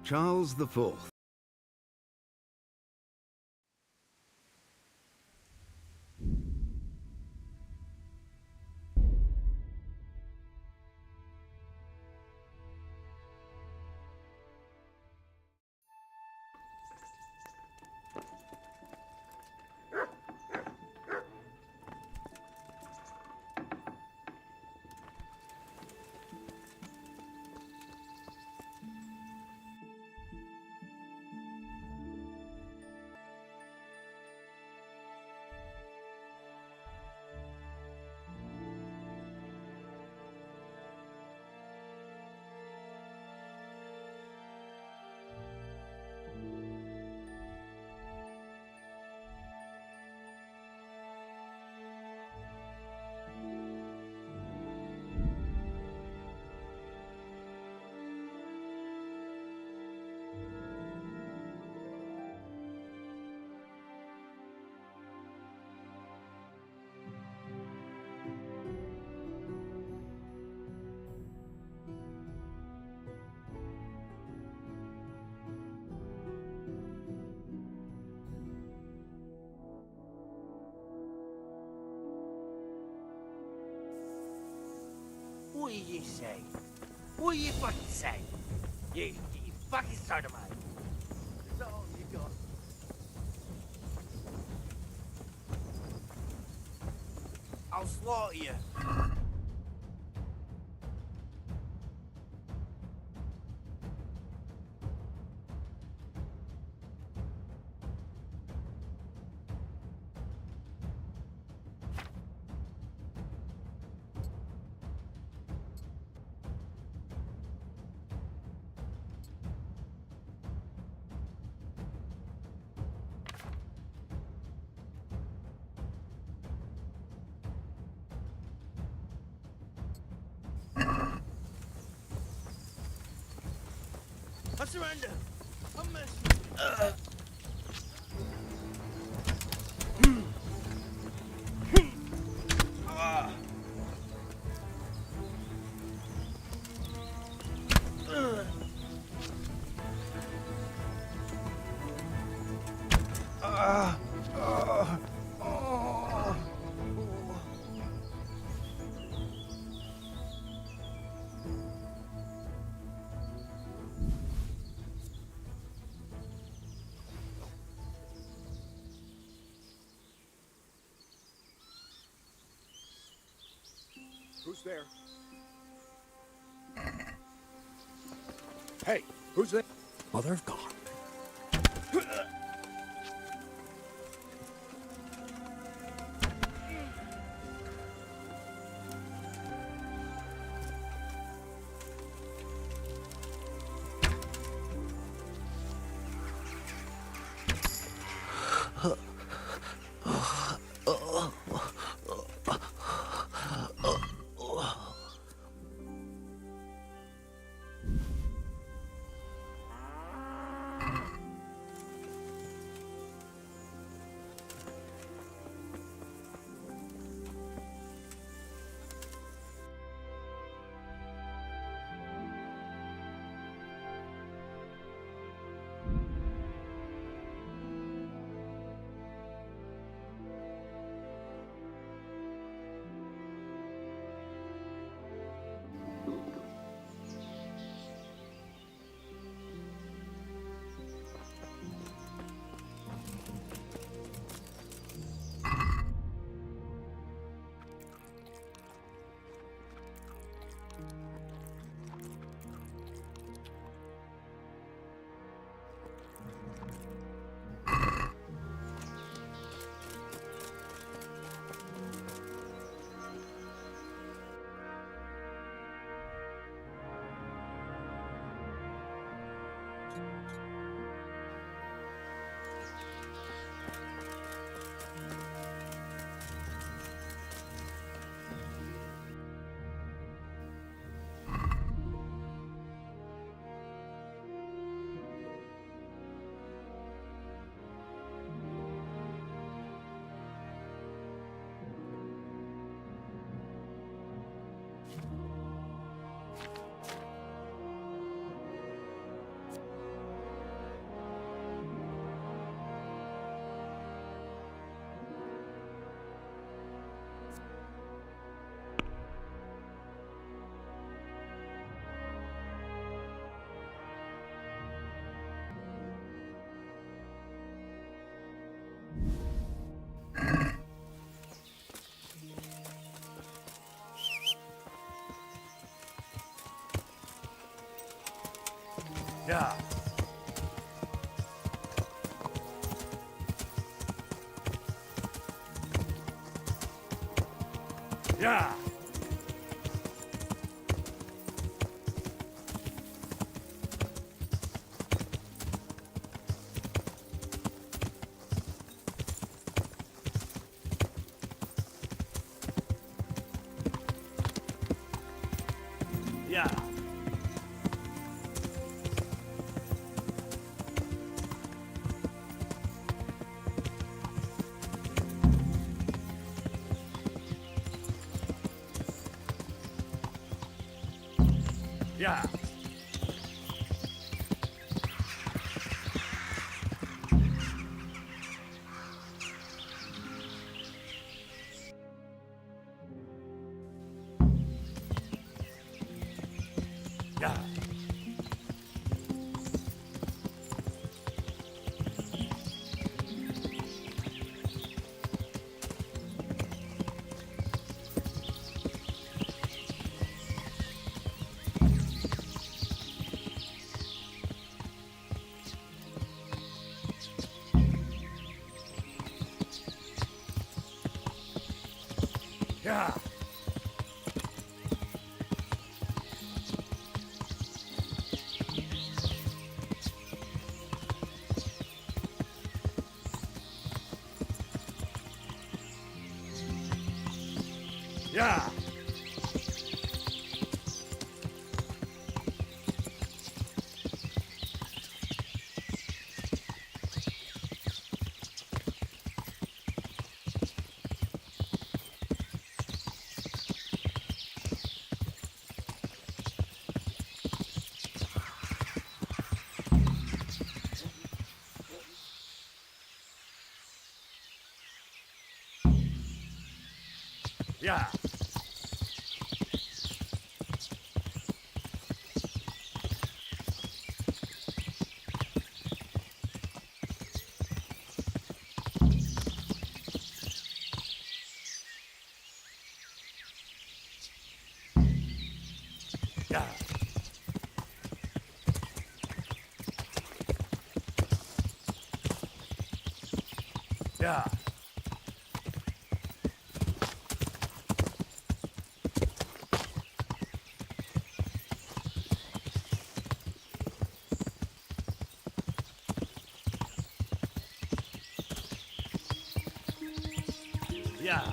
Charles IV. What do you say? What do you fucking say? You fucking sodomite. Is that all you got? I'll slaughter you. I surrender. I'm messing. Who's there? Hey, who's there? Mother of God. Yeah. Yeah. Yeah. Yeah. Yeah. Yeah. Yeah. Yeah. Yeah. Yeah. Yeah.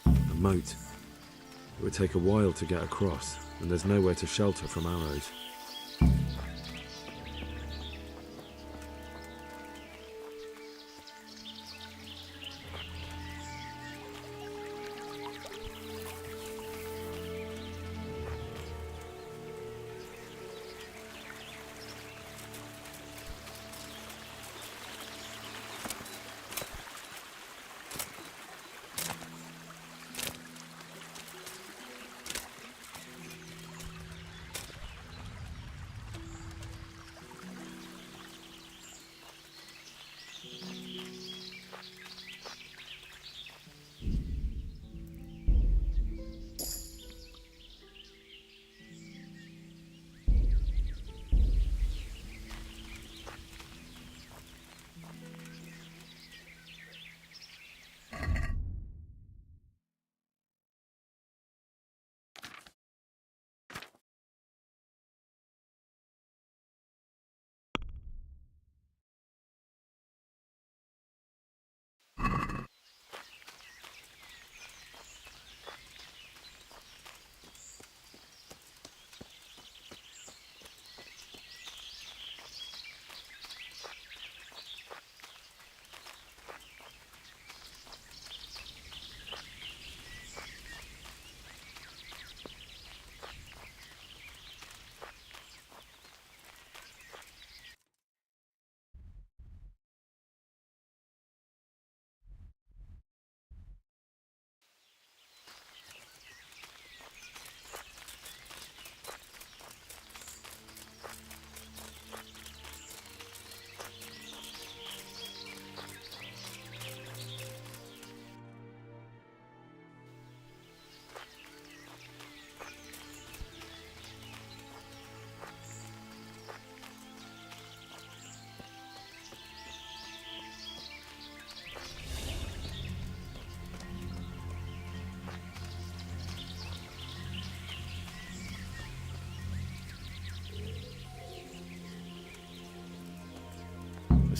A moat. It would take a while to get across, and there's nowhere to shelter from arrows.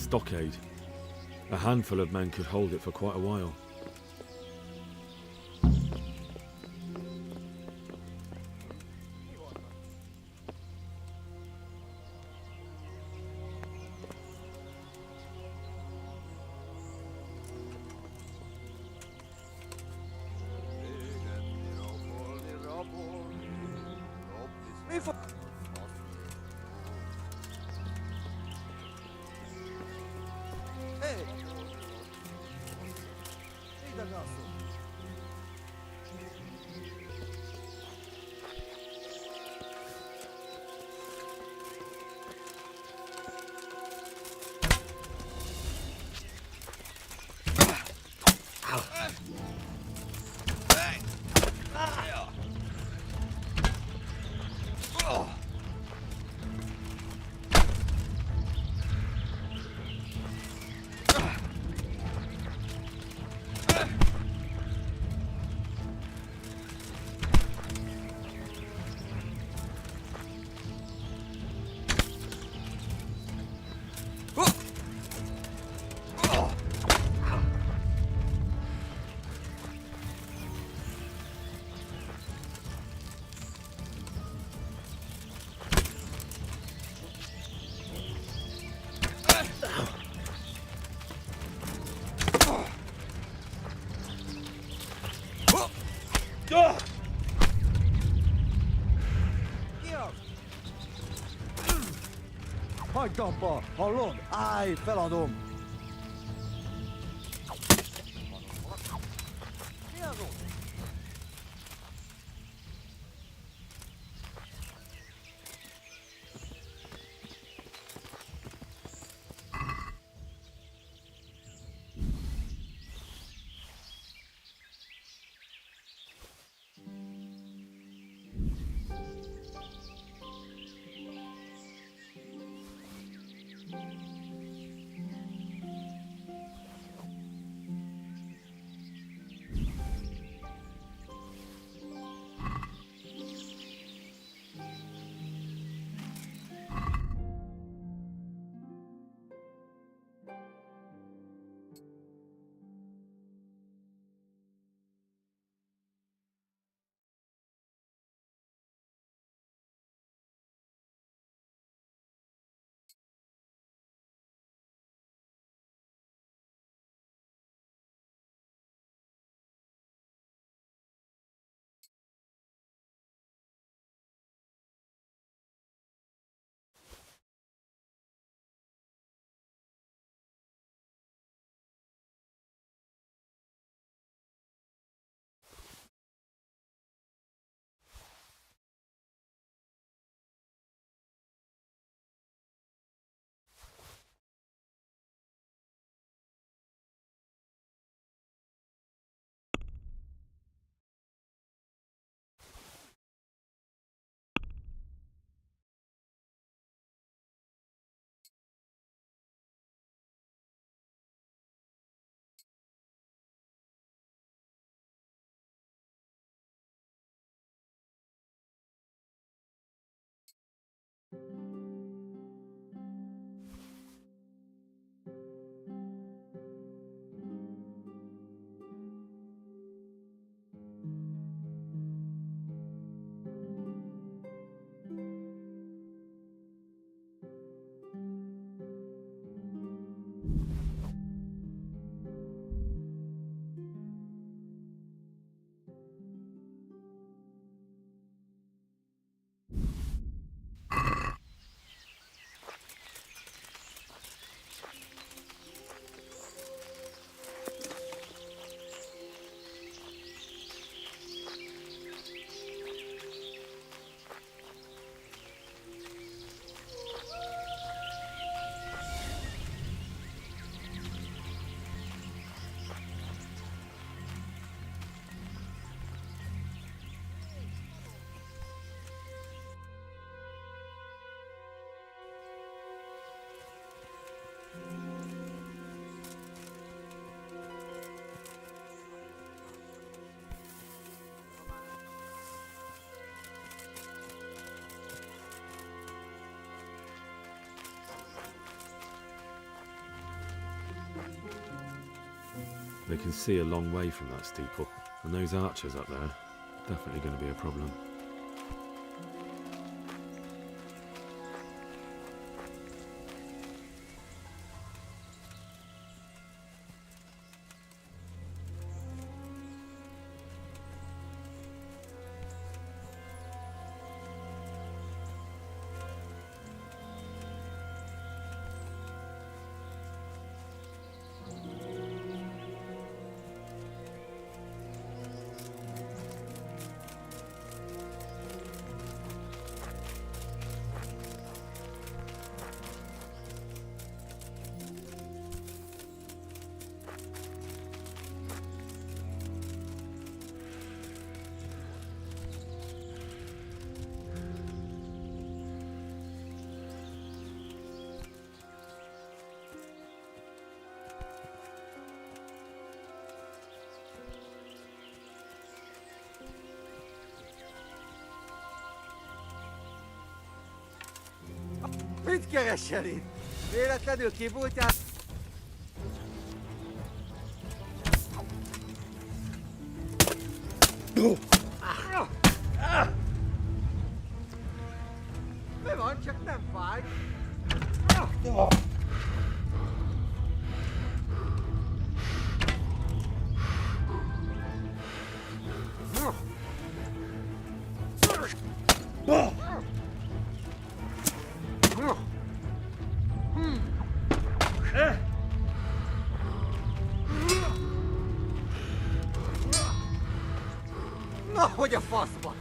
stockade. A handful of men could hold it for quite a while. Hagyd abba! Hallod? Állj, feladom! Mi az ott? They can see a long way from that steeple, and those archers up there, definitely going to be a problem. Mit keresel itt? Véletlenül kibújtál? Mi van, csak nem fáj? Na, hogy a faszba?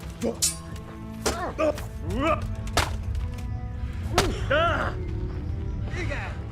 Igen!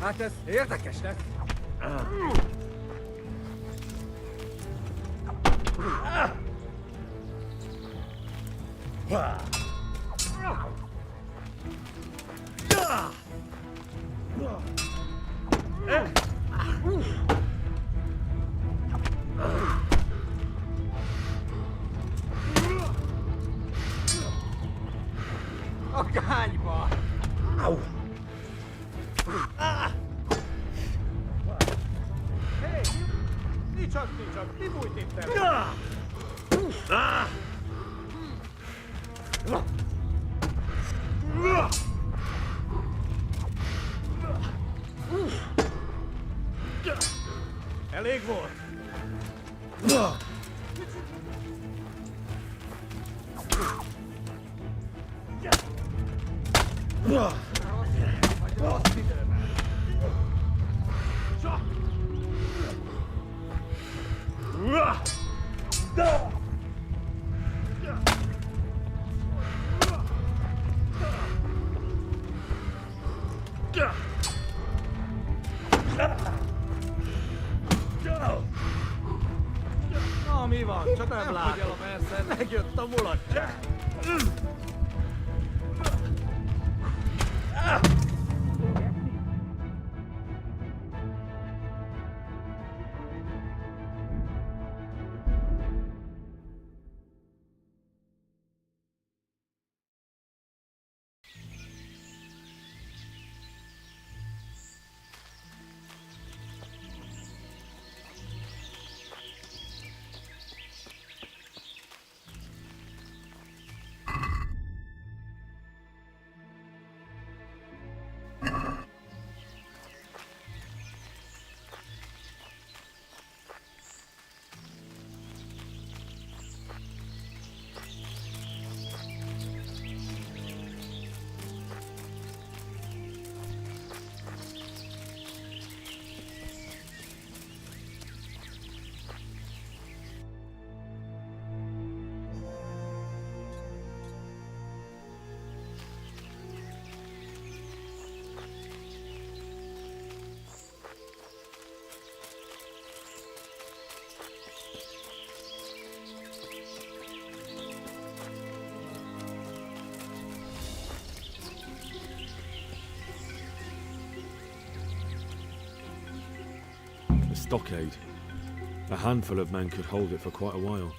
Hát ez érdekes lesz. A kányba! Hé, nicsak, mi bújt itt el? Elég volt. Rossz időben. Csak! Na, mi van? Csak nem látom. Megjött a mulatság. stockade. A handful of men could hold it for quite a while.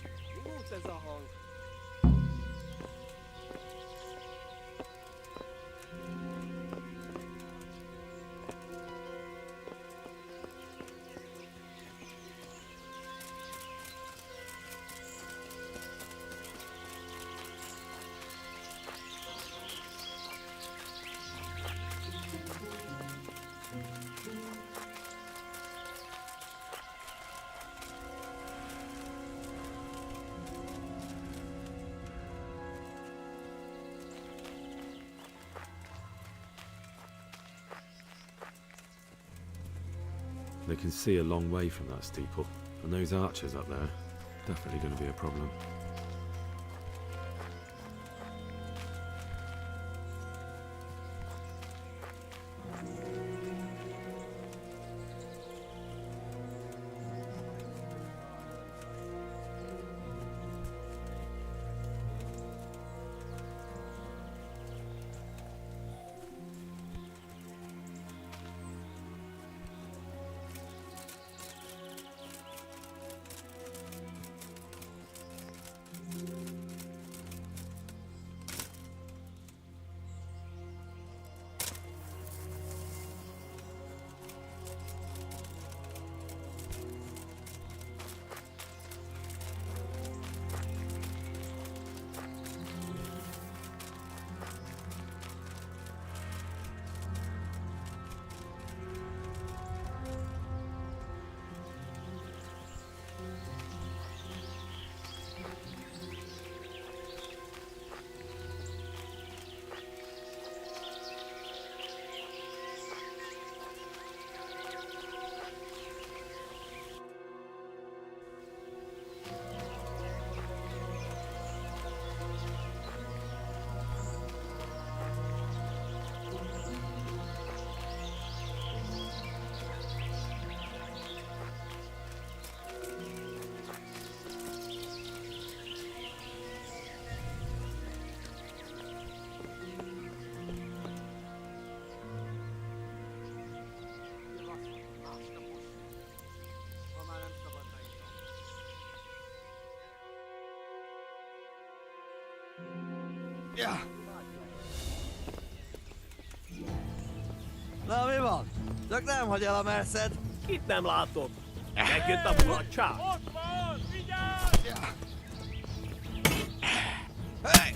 They can see a long way from that steeple, and those archers up there, definitely going to be a problem. Ja. Na, mi van? Csak nem hagy el a merszed. Itt nem látod. Megjött a mulatság. Ott van! Vigyázz! Ja. Hey!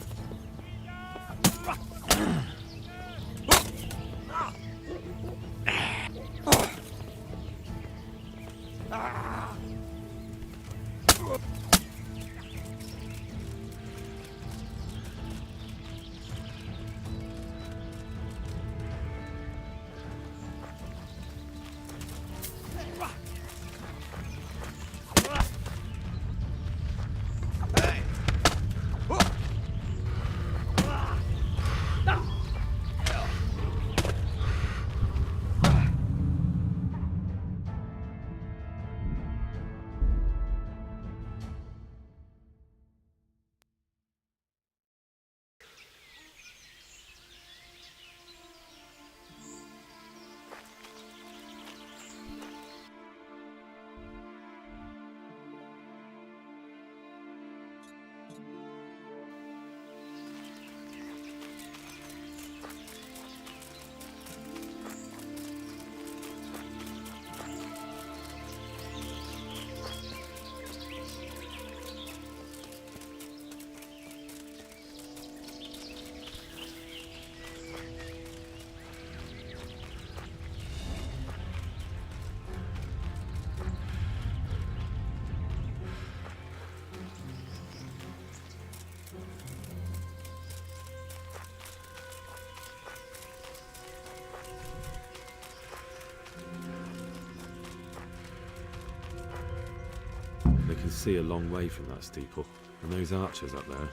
They can see a long way from that steeple, and those archers up there,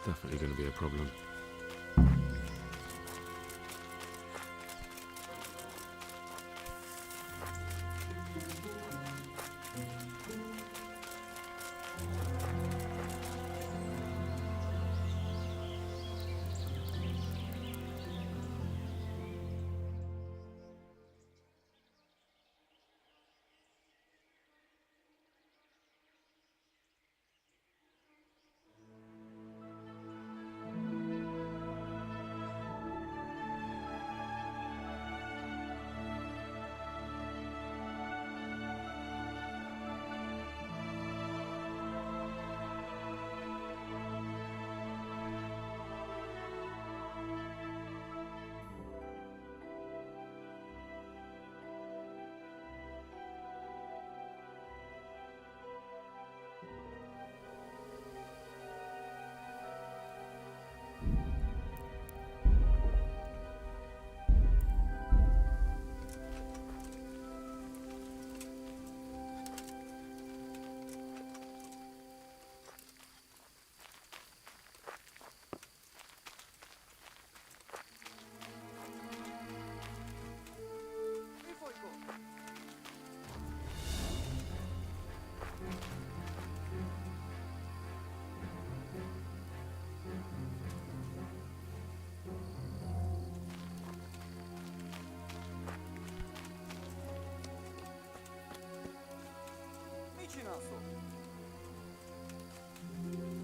definitely going to be a problem.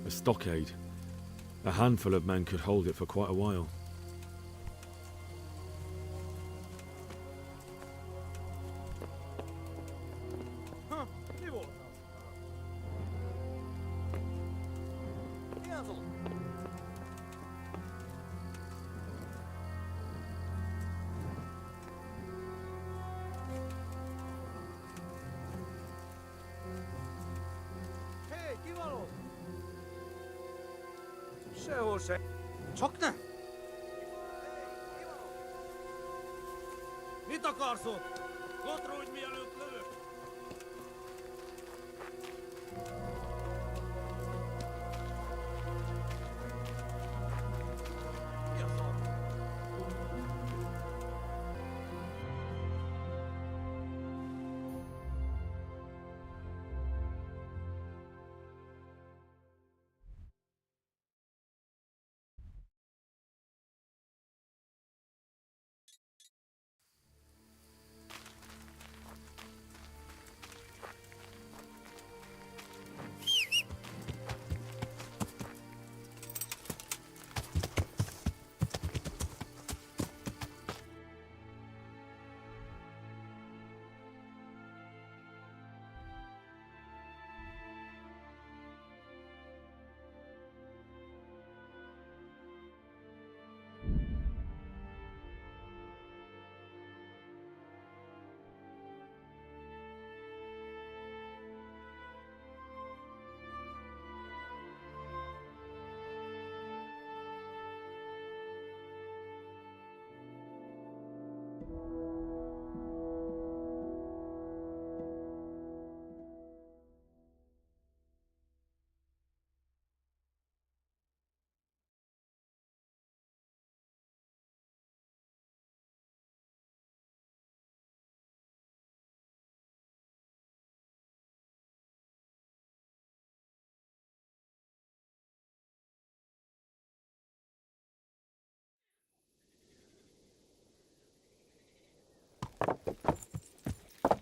A stockade. A handful of men could hold it for quite a while. Hei, kivalo! Se on se. Chokne! Mitä karsut? Kotruit miellyt lyy!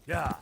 Yeah.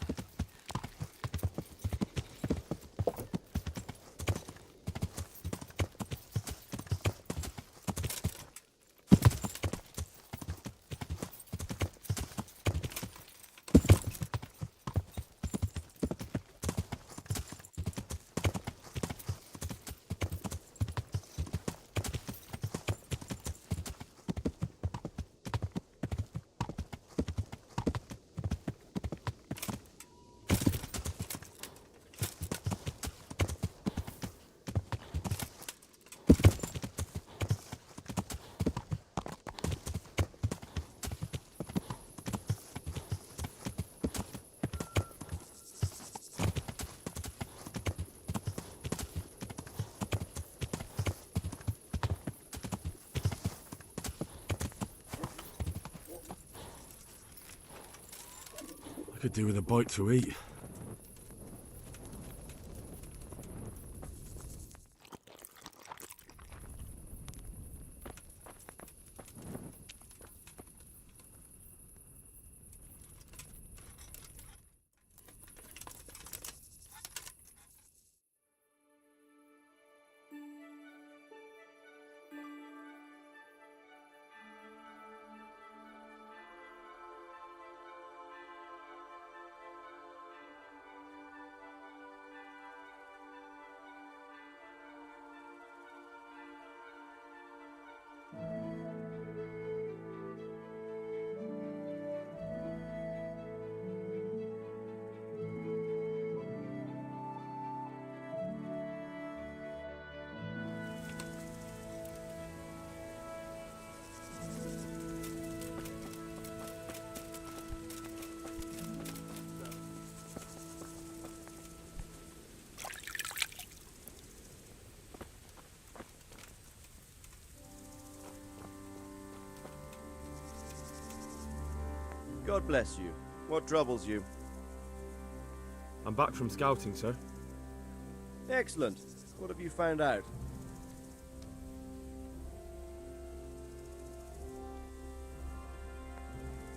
I could do with a bite to eat. God bless you. What troubles you? I'm back from scouting, sir. Excellent. What have you found out?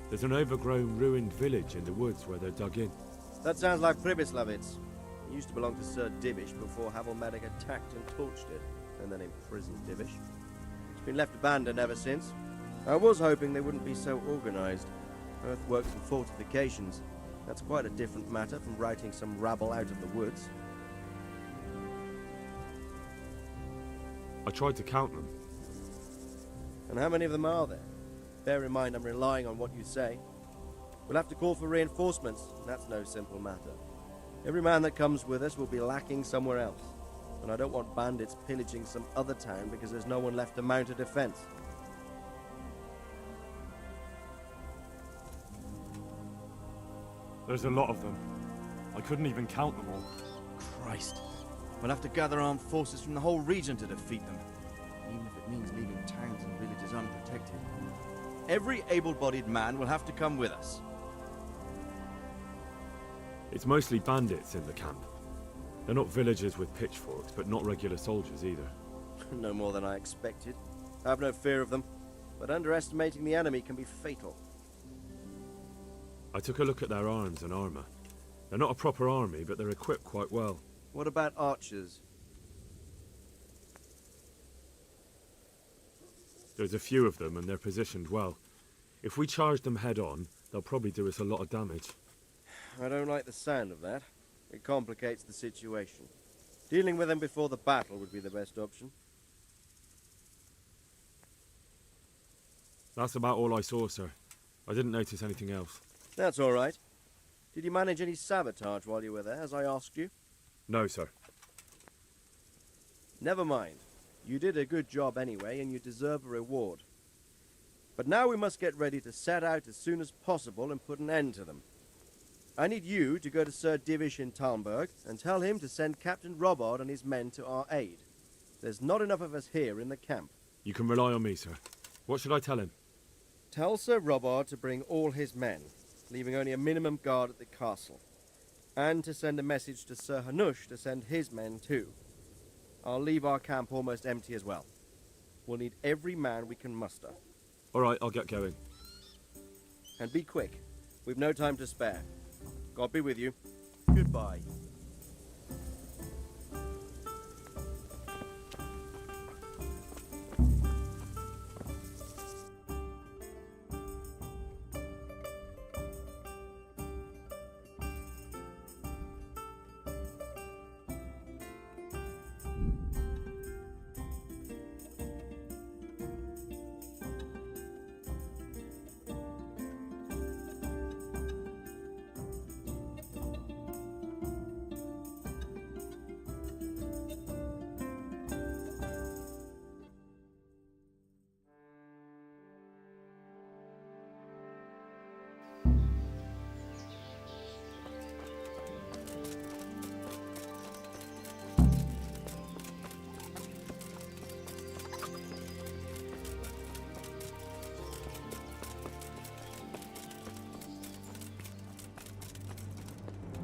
There's an overgrown, ruined village in the woods where they're dug in. That sounds like Pribyslavitz. It used to belong to Sir Divish before Havelmedic attacked and torched it, and then imprisoned Divish. It's been left abandoned ever since. I was hoping they wouldn't be so organized. Earthworks and fortifications. That's quite a different matter from routing some rabble out of the woods. I tried to count them. And how many of them are there? Bear in mind I'm relying on what you say. We'll have to call for reinforcements, and that's no simple matter. Every man that comes with us will be lacking somewhere else, and I don't want bandits pillaging some other town because there's no one left to mount a defense. There's a lot of them. I couldn't even count them all. Christ. We'll have to gather armed forces from the whole region to defeat them, even if it means leaving towns and villages unprotected. Every able-bodied man will have to come with us. It's mostly bandits in the camp. They're not villagers with pitchforks, but not regular soldiers either. No more than I expected. I have no fear of them, but underestimating the enemy can be fatal. I took a look at their arms and armor. They're not a proper army, but they're equipped quite well. What about archers? There's a few of them, and they're positioned well. If we charge them head-on, they'll probably do us a lot of damage. I don't like the sound of that. It complicates the situation. Dealing with them before the battle would be the best option. That's about all I saw, sir. I didn't notice anything else. That's all right. Did you manage any sabotage while you were there, as I asked you? No, sir. Never mind. You did a good job anyway, and you deserve a reward. But now we must get ready to set out as soon as possible and put an end to them. I need you to go to Sir Divish in Talmberg and tell him to send Captain Robard and his men to our aid. There's not enough of us here in the camp. You can rely on me, sir. What should I tell him? Tell Sir Robard to bring all his men, leaving only a minimum guard at the castle. And to send a message to Sir Hanush to send his men too. I'll leave our camp almost empty as well. We'll need every man we can muster. All right, I'll get going. And be quick. We've no time to spare. God be with you. Goodbye.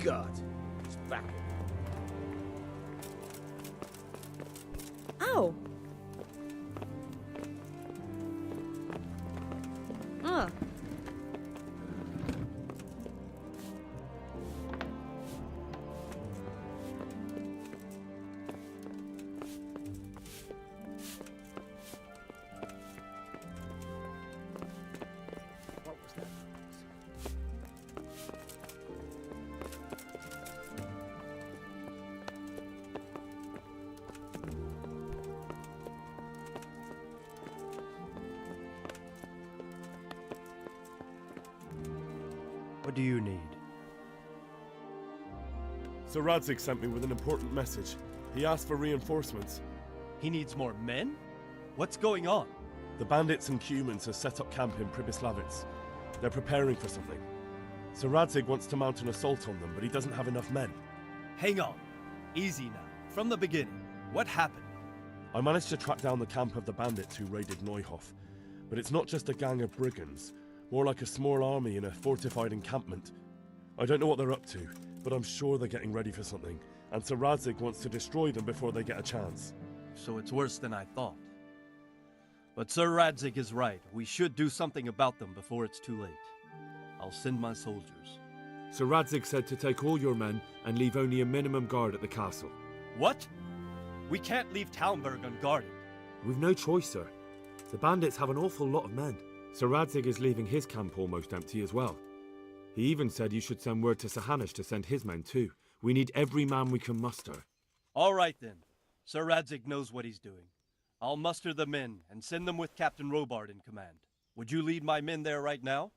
God, he's back. Oh. Ah. What was that? What do you need? Sir Radzig sent me with an important message. He asked for reinforcements. He needs more men? What's going on? The bandits and humans have set up camp in Pribyslavitz. They're preparing for something. Sir Radzig wants to mount an assault on them, but he doesn't have enough men. Hang on. Easy now. From the beginning. What happened? I managed to track down the camp of the bandits who raided Neuhof. But it's not just a gang of brigands, more like a small army in a fortified encampment. I don't know what they're up to, but I'm sure they're getting ready for something, and Sir Radzig wants to destroy them before they get a chance. So it's worse than I thought. But Sir Radzig is right. We should do something about them before it's too late. I'll send my soldiers. Sir Radzig said to take all your men and leave only a minimum guard at the castle. What? We can't leave Talmberg unguarded. We've no choice, sir. The bandits have an awful lot of men. Sir Radzig is leaving his camp almost empty as well. He even said you should send word to Sahanish to send his men too. We need every man we can muster. All right then. Sir Radzig knows what he's doing. I'll muster the men and send them with Captain Robard in command. Would you lead my men there right now?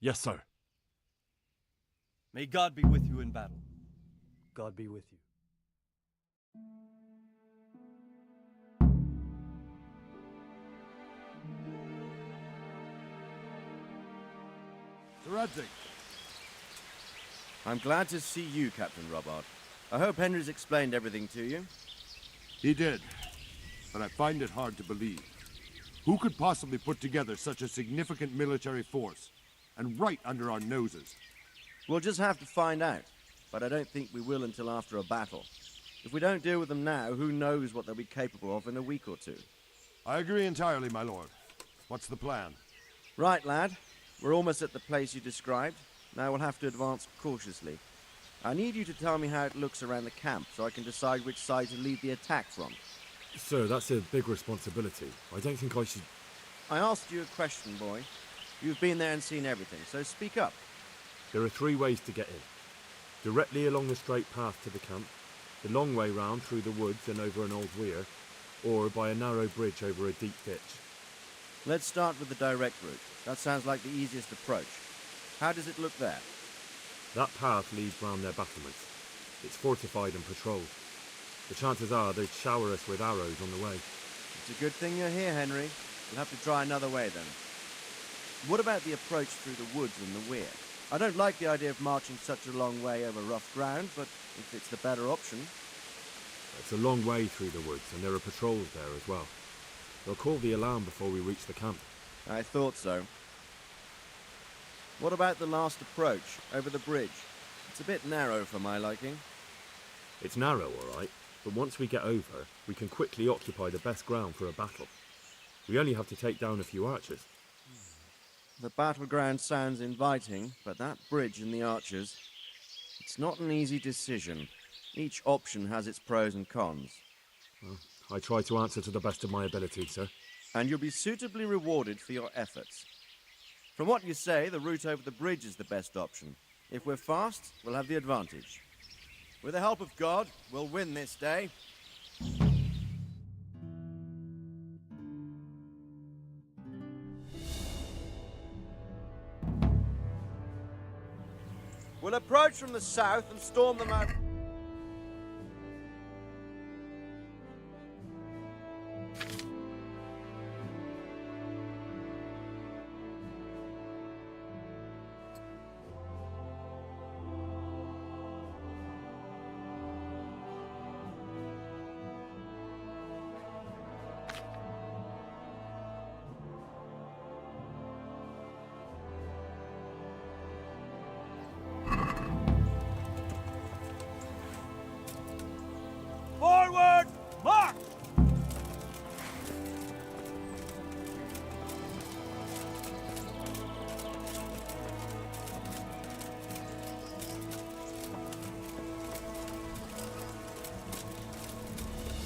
Yes, sir. May God be with you in battle. God be with you. Sir Radzig. I'm glad to see you, Captain Robard. I hope Henry's explained everything to you. He did, but I find it hard to believe. Who could possibly put together such a significant military force, and right under our noses? We'll just have to find out, but I don't think we will until after a battle. If we don't deal with them now, who knows what they'll be capable of in a week or two. I agree entirely, my lord. What's the plan? Right, lad. We're almost at the place you described. Now we'll have to advance cautiously. I need you to tell me how it looks around the camp so I can decide which side to lead the attack from. Sir, that's a big responsibility. I don't think I should... I asked you a question, boy. You've been there and seen everything, so speak up. There are 3 ways to get in. Directly along the straight path to the camp, the long way round through the woods and over an old weir, or by a narrow bridge over a deep ditch. Let's start with the direct route. That sounds like the easiest approach. How does it look there? That path leads round their battlements. It's fortified and patrolled. The chances are they'd shower us with arrows on the way. It's a good thing you're here, Henry. We'll have to try another way then. What about the approach through the woods and the weir? I don't like the idea of marching such a long way over rough ground, but if it's the better option... It's a long way through the woods, and there are patrols there as well. They'll call the alarm before we reach the camp. I thought so. What about the last approach, over the bridge? It's a bit narrow for my liking. It's narrow, all right, but once we get over, we can quickly occupy the best ground for a battle. We only have to take down a few archers. The battleground sounds inviting, but that bridge and the archers... It's not an easy decision. Each option has its pros and cons. Well, I try to answer to the best of my ability, sir. And you'll be suitably rewarded for your efforts. From what you say, the route over the bridge is the best option. If we're fast, we'll have the advantage. With the help of God, we'll win this day. We'll approach from the south and storm them out. Forward! March!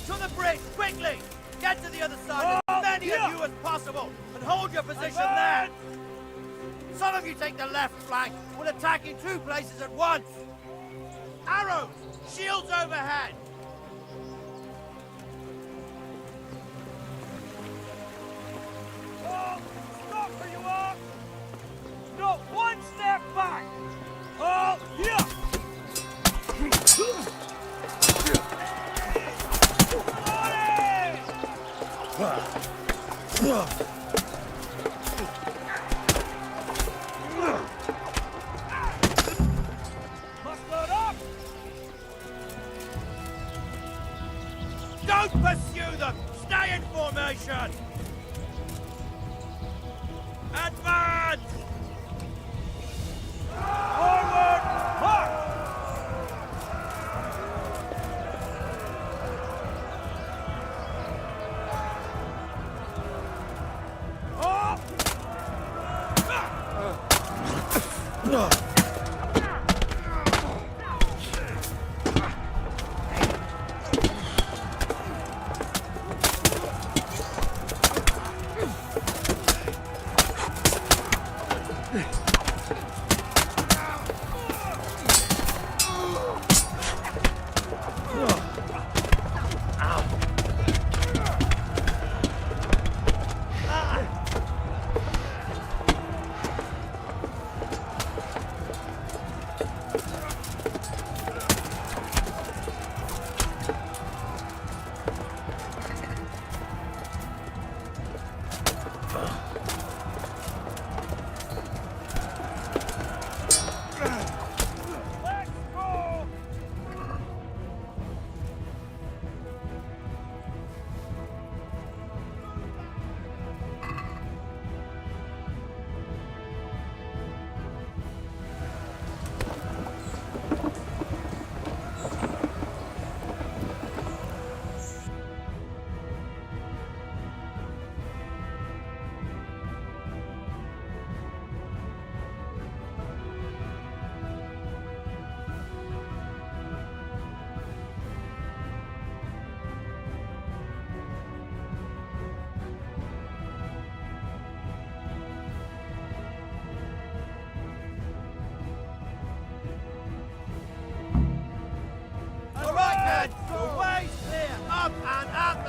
To the bridge, quickly! Get to the other side, as many of you as possible, and hold your position there! Some of you take the left flank. We'll attack in 2 places at once! Arrows! Shields overhead! Oh, stop where you are! Not 1 step back! Oh, yeah! Must load up! Don't pursue them! Stay in formation! Advance! Forward! March! Oh! men! The way's clear! Up and at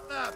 them!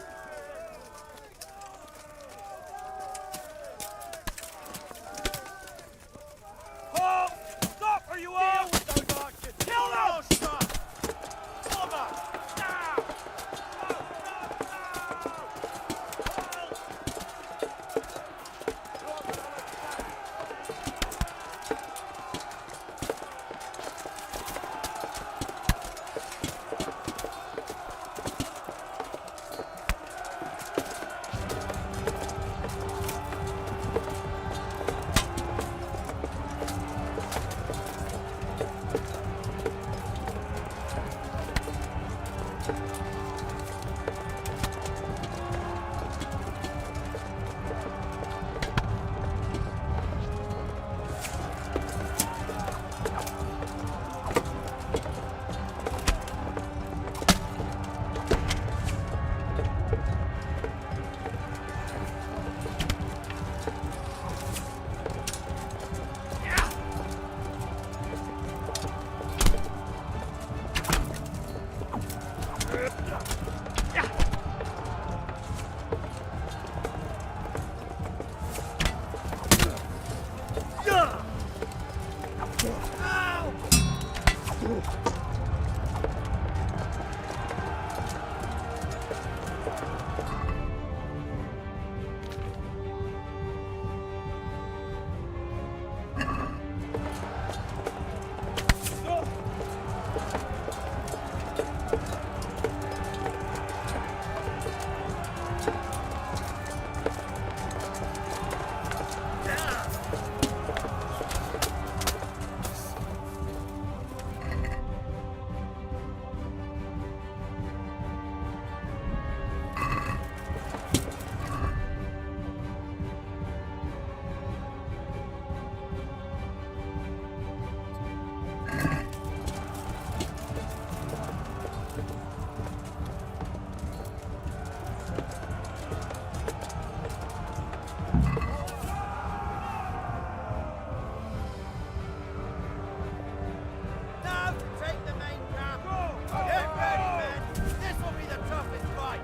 Now take the main camp. Get ready, men. This will be the toughest fight.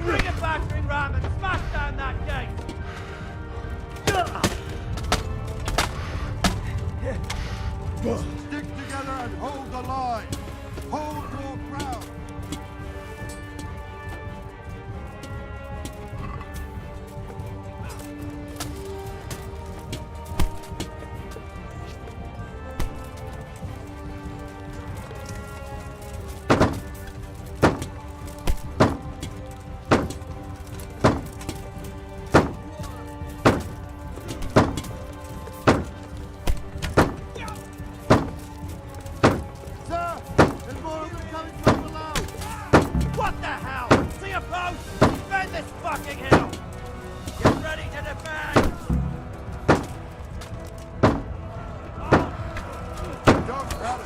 Bring a battering ram and smash down that gate! Stick together and hold the line. Hold your ground. Sir, there's more of them coming from below. What the hell? To your post! Defend this fucking hill! Get ready to defend! Don't run.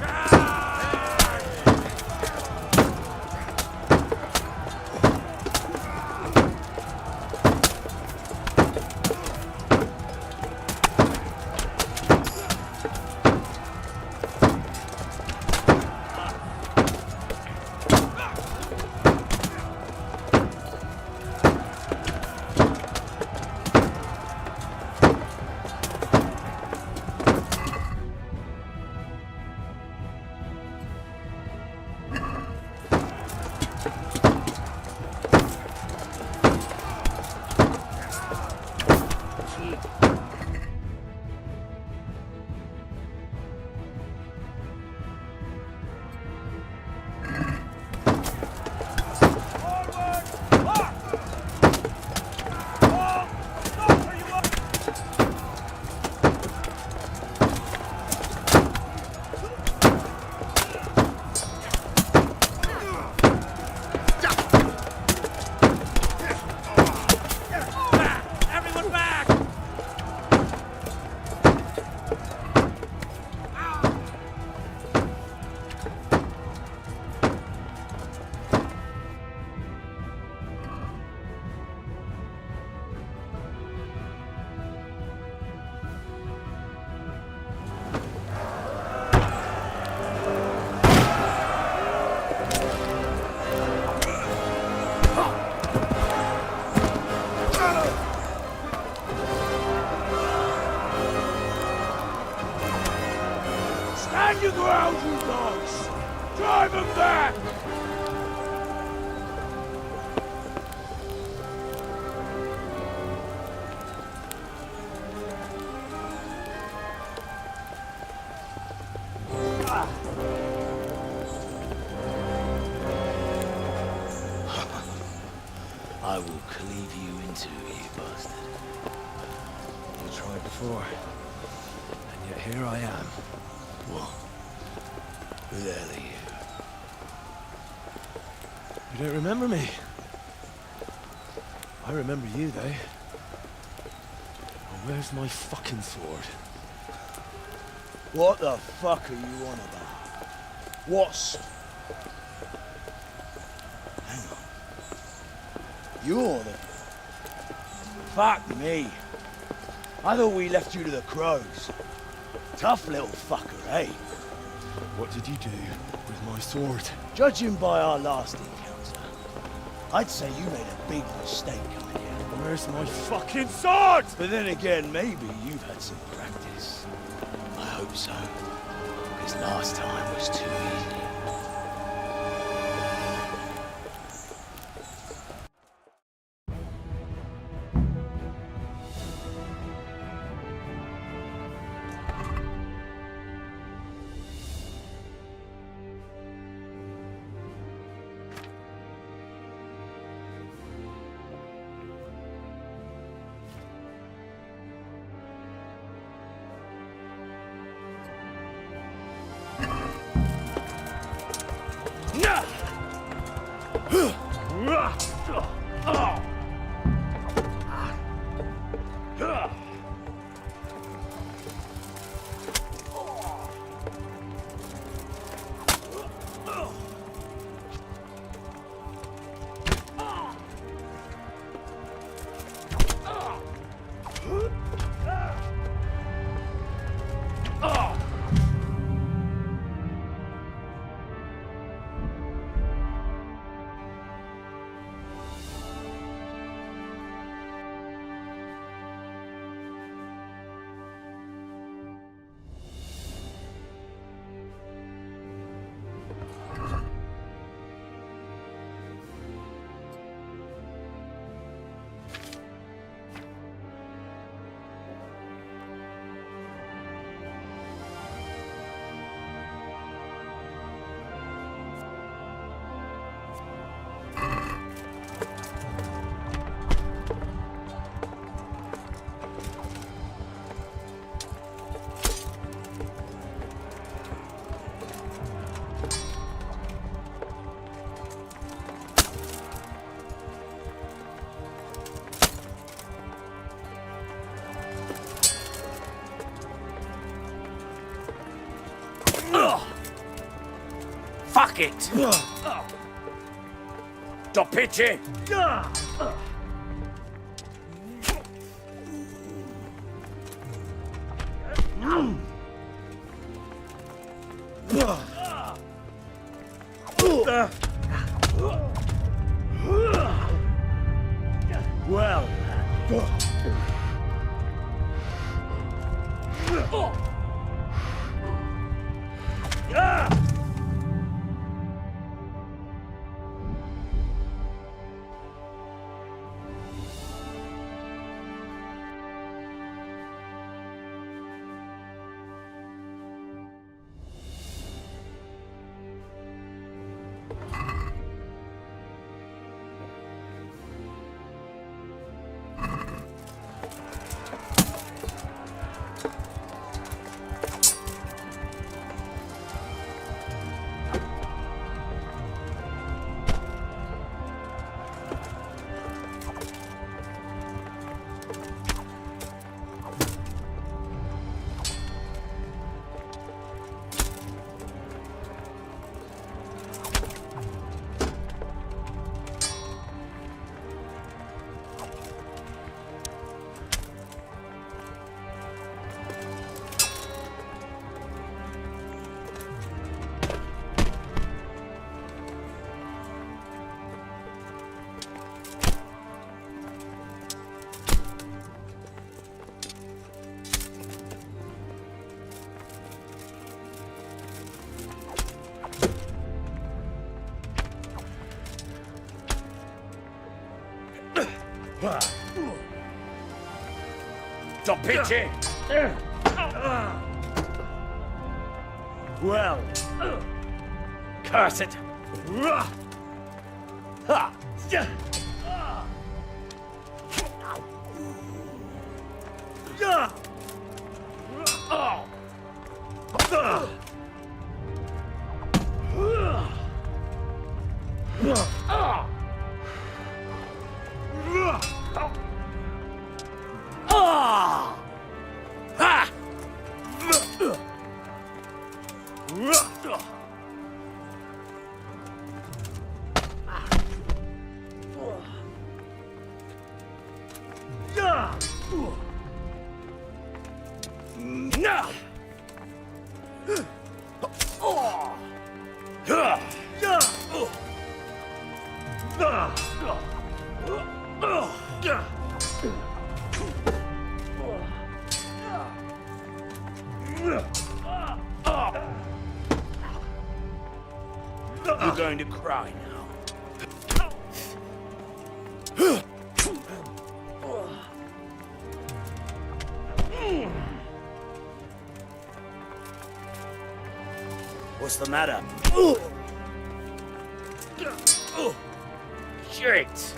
Drive them back! I will cleave you in two, you bastard. You tried before, and yet here I am. What? Who the hell are you? You don't remember me? I remember you, though. Well, where's my fucking sword? What the fuck are you on about? What's... Hang on. You're the... Fuck me. I thought we left you to the crows. Tough little fucker, eh? What did you do with my sword? Judging by our last encounter, I'd say you made a big mistake coming here. Where's my fucking sword? But then again, maybe you've had some practice. I hope so. Because last time was too easy. Fuck it! Stop pitching! Well, Stop pitching! Well, curse it! You're going to cry now. What's the matter? Shit!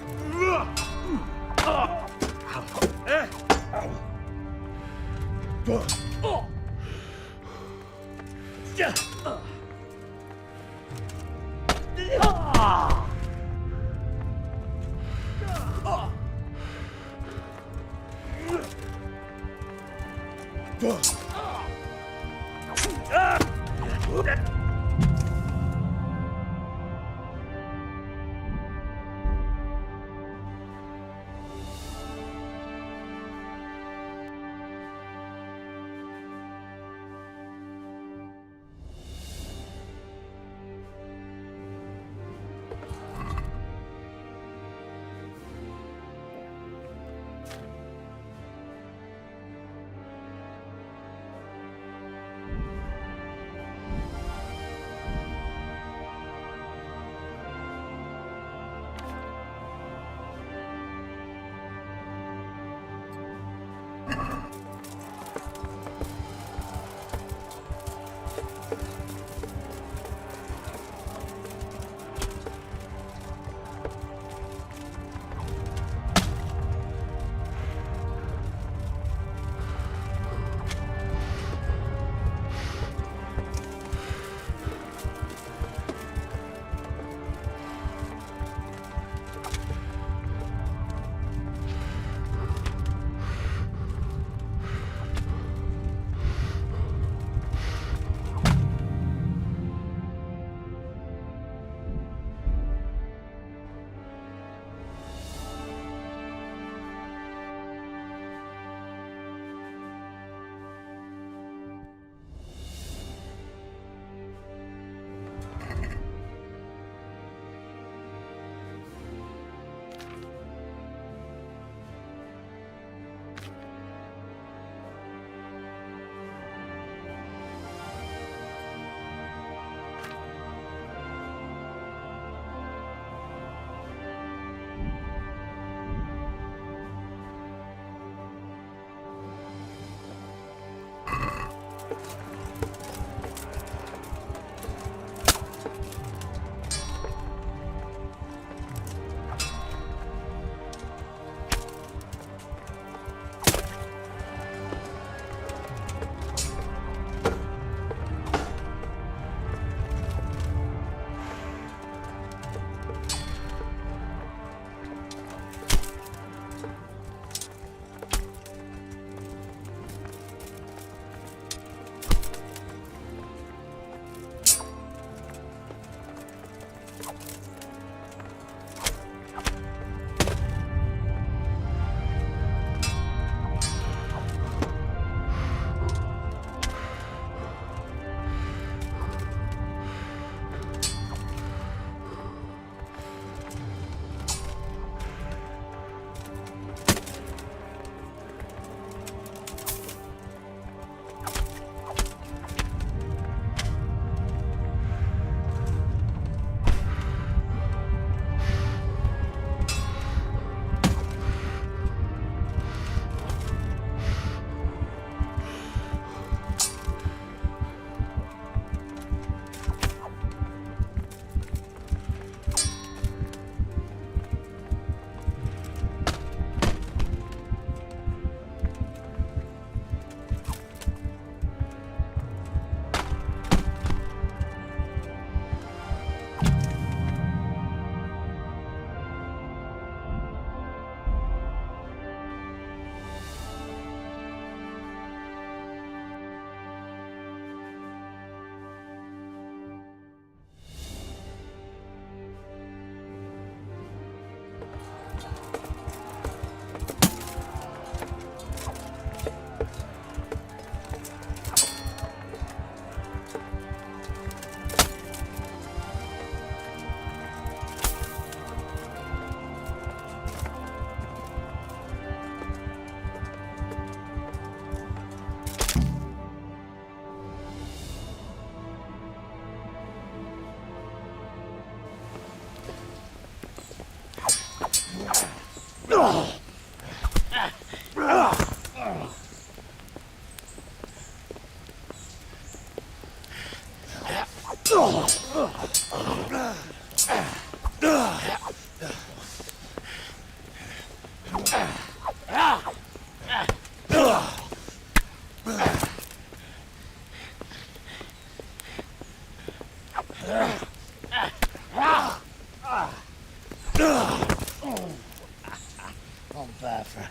Not bad for a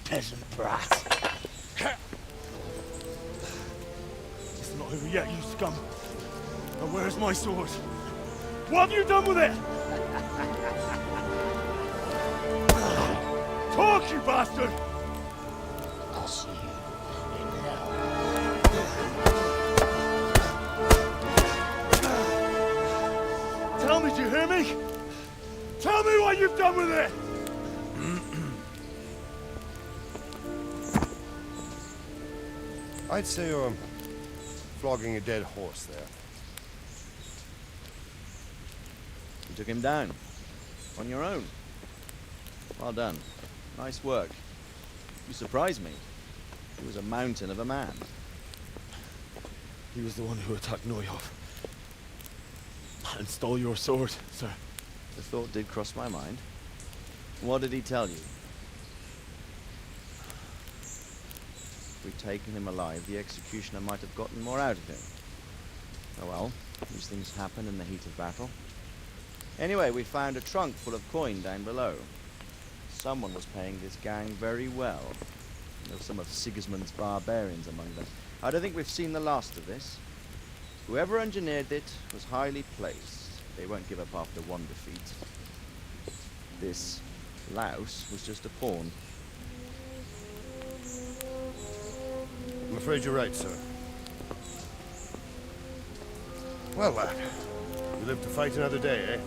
peasant brat. It's not over yet, you scum. Now where's my sword? What have you done with it? Talk, you bastard! I'll see you in hell. Tell me, do you hear me? Tell me what you've done with it! I'd say you're flogging a dead horse there. You took him down. On your own. Well done. Nice work. You surprised me. He was a mountain of a man. He was the one who attacked Neuhoff. And stole your sword, sir. The thought did cross my mind. What did he tell you? If we'd taken him alive, the executioner might have gotten more out of him. Oh well, these things happen in the heat of battle. Anyway, we found a trunk full of coin down below. Someone was paying this gang very well. There were some of Sigismund's barbarians among them. I don't think we've seen the last of this. Whoever engineered it was highly placed. They won't give up after one defeat. This louse was just a pawn. I'm afraid you're right, sir. Well, lad, you live to fight another day, eh?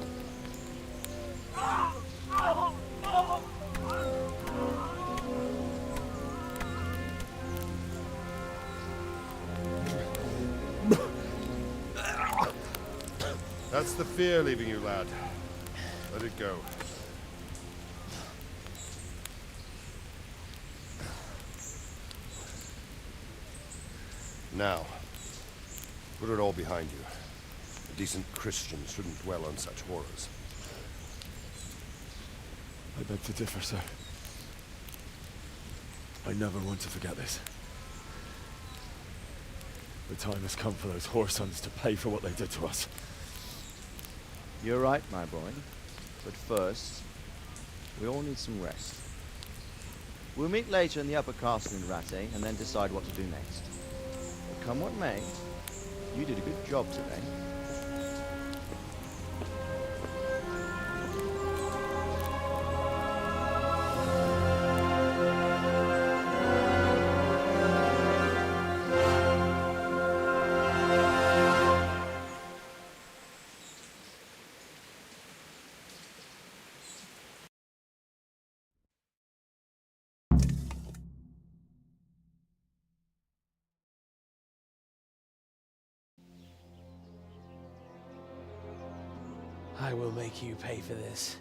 That's the fear leaving you, lad. Let it go. Now, put it all behind you. A decent Christian shouldn't dwell on such horrors. I beg to differ, sir. I never want to forget this. The time has come for those whoresons to pay for what they did to us. You're right, my boy. But first, we all need some rest. We'll meet later in the upper castle in Rattay and then decide what to do next. But come what may, you did a good job today. I will make you pay for this.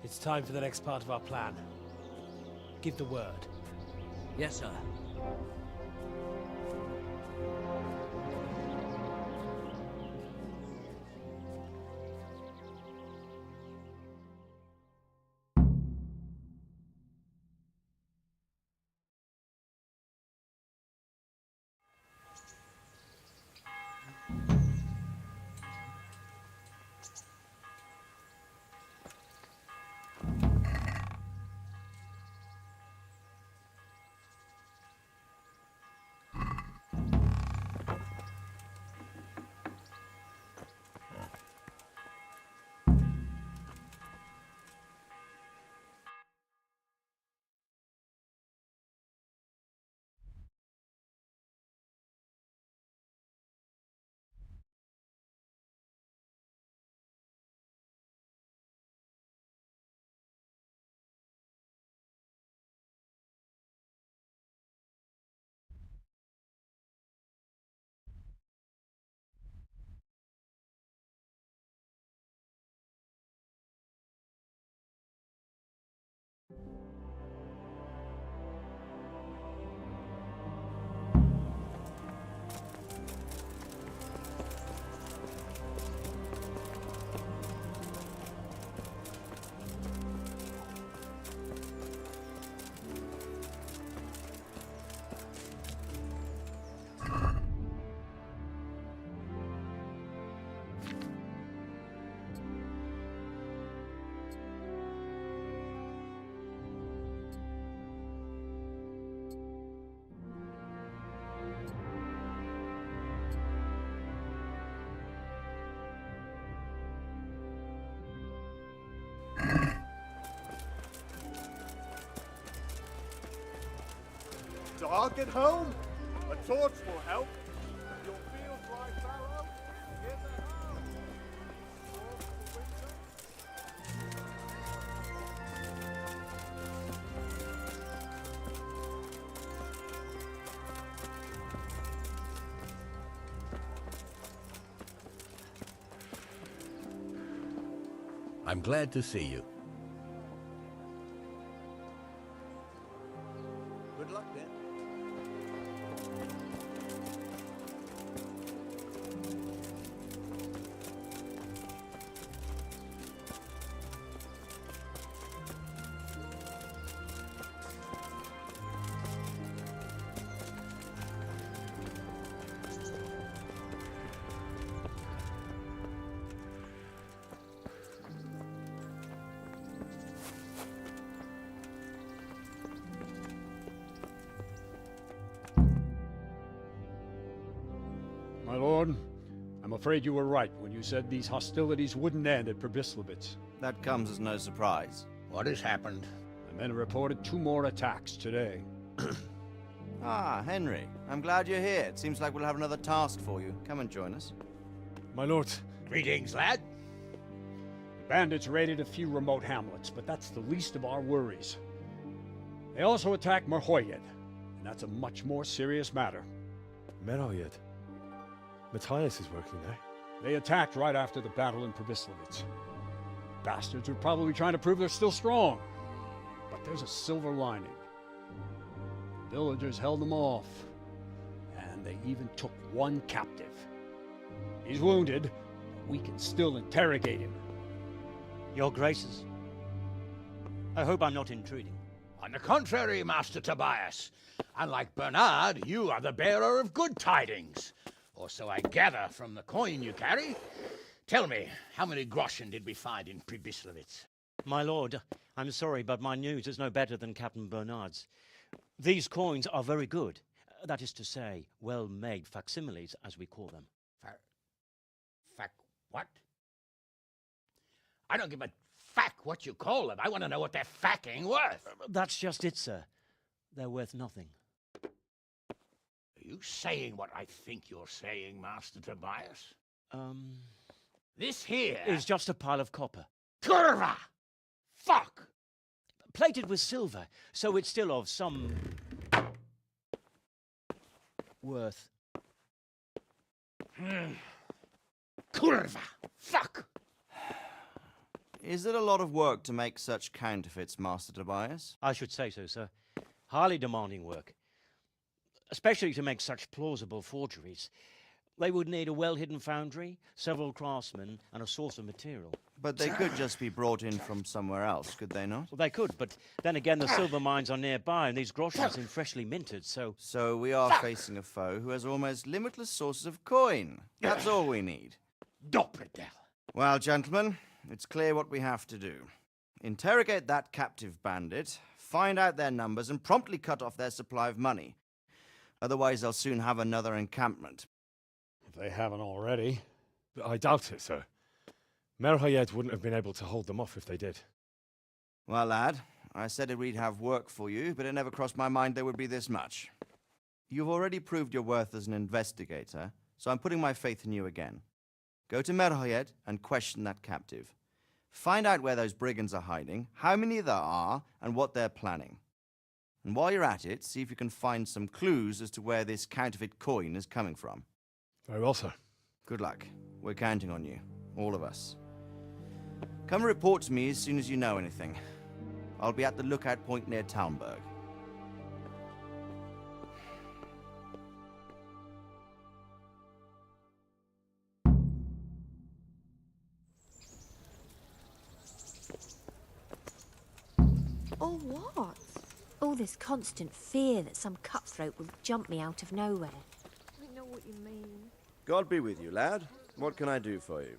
It's time for the next part of our plan. Give the word. Yes, sir. dark at home? A torch will help. If your field dry fallow, here's a hoe. Sword for winter. I'm glad to see you. Good luck then. My lord, I'm afraid you were right when you said these hostilities wouldn't end at Probislavitz. That comes as no surprise. What has happened? The men reported 2 more attacks today. Ah, Henry. I'm glad you're here. It seems like we'll have another task for you. Come and join us. My lord. Greetings, lad. The bandits raided a few remote hamlets, but that's the least of our worries. They also attacked Merhoyed, and that's a much more serious matter. Merhoyed? Matthias is working there. They attacked right after the battle in Probislavitz. Bastards are probably trying to prove they're still strong. But there's a silver lining. The villagers held them off, and they even took 1 captive. He's wounded, but we can still interrogate him. Your Graces, I hope I'm not intruding. On the contrary, Master Tobias. Unlike Bernard, you are the bearer of good tidings. Or so I gather from the coin you carry. Tell me, how many groschen did we find in Probislavitz? My lord, I'm sorry, but my news is no better than Captain Bernard's. These coins are very good. That is to say, well-made facsimiles, as we call them. What? I don't give a what you call them. I want to know what they're facking worth. That's just it, sir. They're worth nothing. Are you saying what I think you're saying, Master Tobias? This here is just a pile of copper. Curva! Fuck! Plated with silver, so it's still of some worth. Curva! Fuck! Is it a lot of work to make such counterfeits, Master Tobias? I should say so, sir. Highly demanding work. Especially to make such plausible forgeries. They would need a well-hidden foundry, several craftsmen, and a source of material. But they could just be brought in from somewhere else, could they not? Well, they could, but then again, the silver mines are nearby, and these groschen seem freshly minted, so... So we are facing a foe who has almost limitless sources of coin. That's all we need. Doppelgänger. Well, gentlemen, it's clear what we have to do. Interrogate that captive bandit, find out their numbers, and promptly cut off their supply of money. Otherwise, they'll soon have another encampment. If they haven't already. I doubt it, sir. Merhoyed wouldn't have been able to hold them off if they did. Well, lad, I said we'd have work for you, but it never crossed my mind there would be this much. You've already proved your worth as an investigator, so I'm putting my faith in you again. Go to Merhoyed and question that captive. Find out where those brigands are hiding, how many there are, and what they're planning. And while you're at it, see if you can find some clues as to where this counterfeit coin is coming from. Very well, sir. Good luck. We're counting on you, all of us. Come report to me as soon as you know anything. I'll be at the lookout point near Talmberg. Or what? All this constant fear that some cutthroat will jump me out of nowhere. I know what you mean. God be with you, lad. What can I do for you?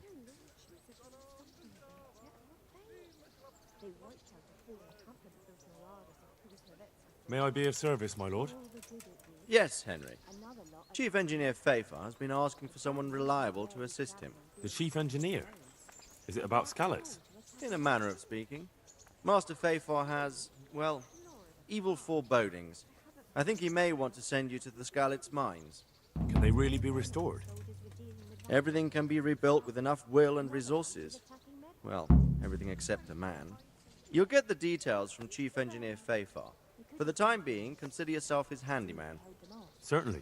May I be of service, my lord? Yes, Henry. Chief Engineer Fafar has been asking for someone reliable to assist him. The chief engineer? Is it about Skalitz? In a manner of speaking. Master Fafar has, well, evil forebodings I think he may want to send you to the Skalitz mines. Can they really be restored? Everything can be rebuilt with enough will and resources. Well, everything except a man. You'll get the details from Chief Engineer Fafar. For the time being, consider yourself his handyman. Certainly.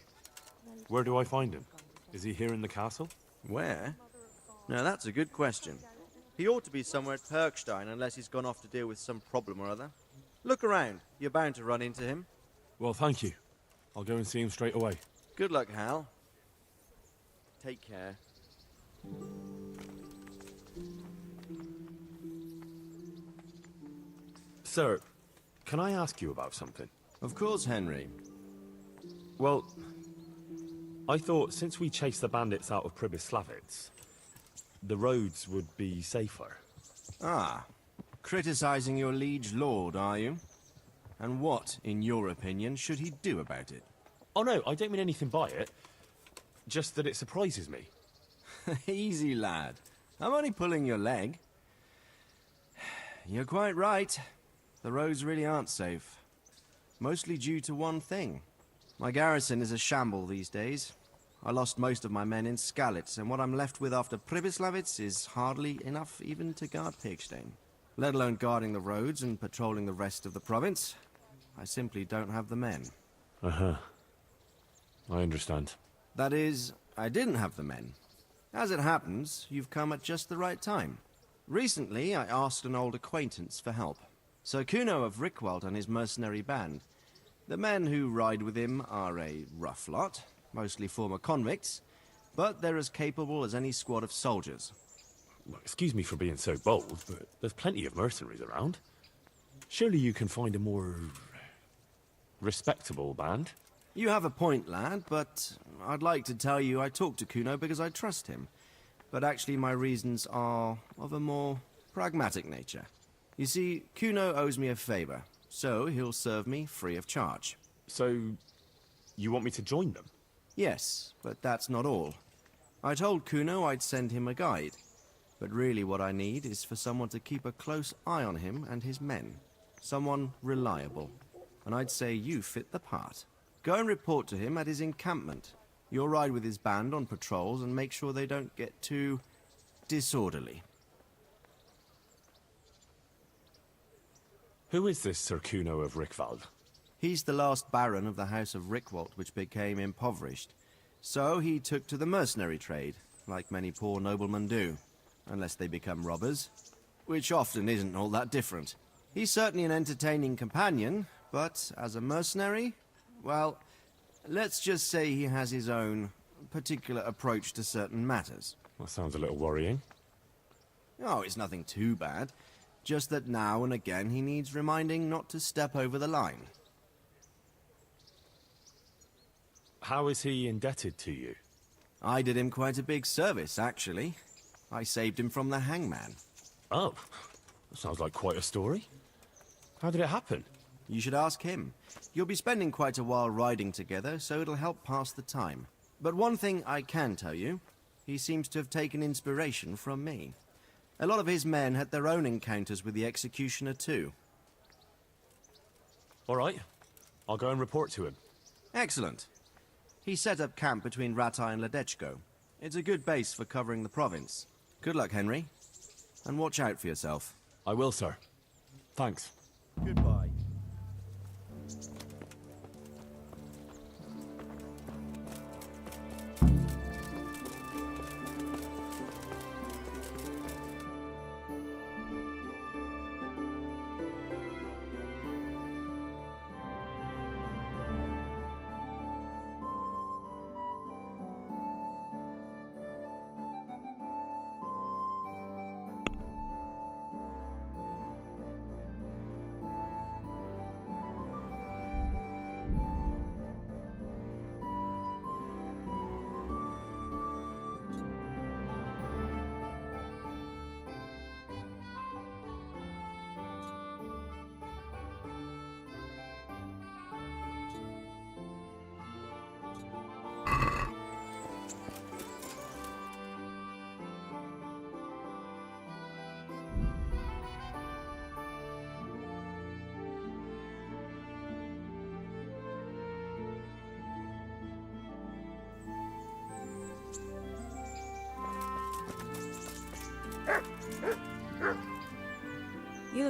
Where do I find him? Is he here in the castle? Where? Now that's a good question. He ought to be somewhere at Perkstein unless he's gone off to deal with some problem or other. Look around. You're bound to run into him. Well, thank you. I'll go and see him straight away. Good luck, Hal. Take care. Sir, can I ask you about something? Of course, Henry. Well, I thought since we chased the bandits out of Pribyslavitz, the roads would be safer. Ah, criticizing your liege lord, are you? And what, in your opinion, should he do about it? Oh no, I don't mean anything by it. Just that it surprises me. Easy, lad. I'm only pulling your leg. You're quite right. The roads really aren't safe. Mostly due to one thing. My garrison is a shamble these days. I lost most of my men in Skalitz, and what I'm left with after Pribyslavitz is hardly enough even to guard Pigstein. Let alone guarding the roads and patrolling the rest of the province. I simply don't have the men. Uh-huh. I understand. That is, I didn't have the men. As it happens, you've come at just the right time. Recently, I asked an old acquaintance for help. Sir Kuno of Rickwald and his mercenary band. The men who ride with him are a rough lot, mostly former convicts, but they're as capable as any squad of soldiers. Well, excuse me for being so bold, but there's plenty of mercenaries around. Surely you can find a more respectable band? You have a point, lad, but I'd like to tell you I talked to Kuno because I trust him. But actually my reasons are of a more pragmatic nature. You see, Kuno owes me a favor, so he'll serve me free of charge. So, you want me to join them? Yes, but that's not all. I told Kuno I'd send him a guide. But really what I need is for someone to keep a close eye on him and his men. Someone reliable. And I'd say you fit the part. Go and report to him at his encampment. You'll ride with his band on patrols and make sure they don't get too disorderly. Who is this Sir Kuno of Rickwald? He's the last baron of the House of Rickwald, which became impoverished. So he took to the mercenary trade, like many poor noblemen do. Unless they become robbers, which often isn't all that different. He's certainly an entertaining companion, but as a mercenary, well, let's just say he has his own particular approach to certain matters. That sounds a little worrying. Oh, it's nothing too bad. Just that now and again he needs reminding not to step over the line. How is he indebted to you? I did him quite a big service, actually. I saved him from the hangman. Oh, that sounds like quite a story. How did it happen? You should ask him. You'll be spending quite a while riding together, so it'll help pass the time. But one thing I can tell you, he seems to have taken inspiration from me. A lot of his men had their own encounters with the executioner too. All right, I'll go and report to him. Excellent. He set up camp between Ratai and Ledechko. It's a good base for covering the province. Good luck, Henry. And watch out for yourself. I will, sir. Thanks. Goodbye.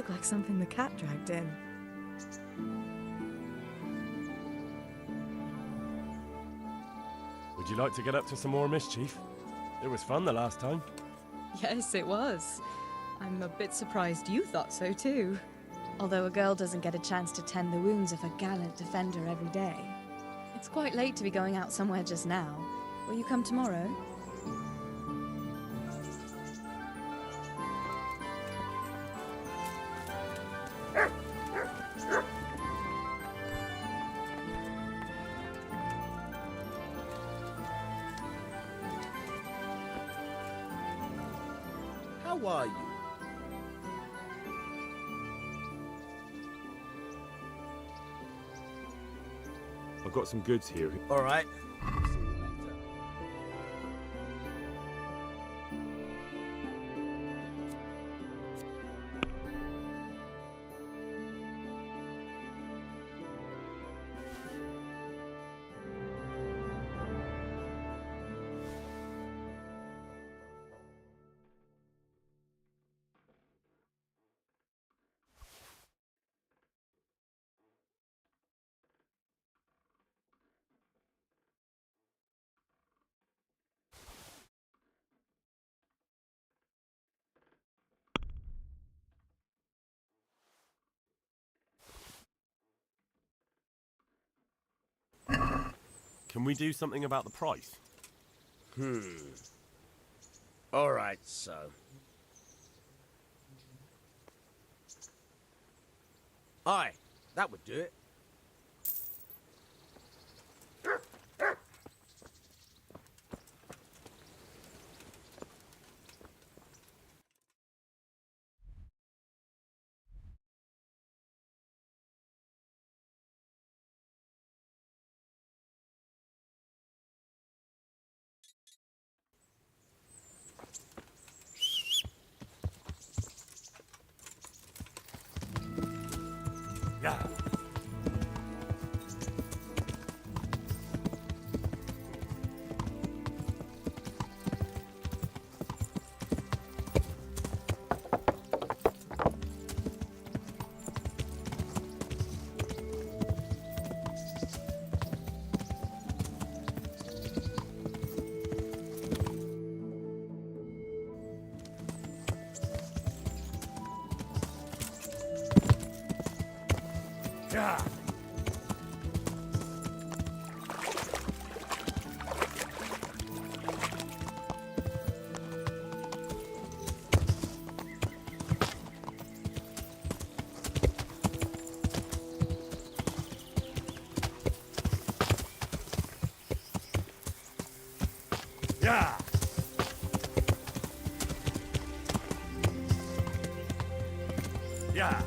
look like something the cat dragged in. Would you like to get up to some more mischief? It was fun the last time. Yes, it was. I'm a bit surprised you thought so too. Although a girl doesn't get a chance to tend the wounds of a gallant defender every day. It's quite late to be going out somewhere just now. Will you come tomorrow? How are you? I've got some goods here. All right. Can we do something about the price? All right, so. Aye, that would do it. Yeah. Yeah. Yeah. Yeah.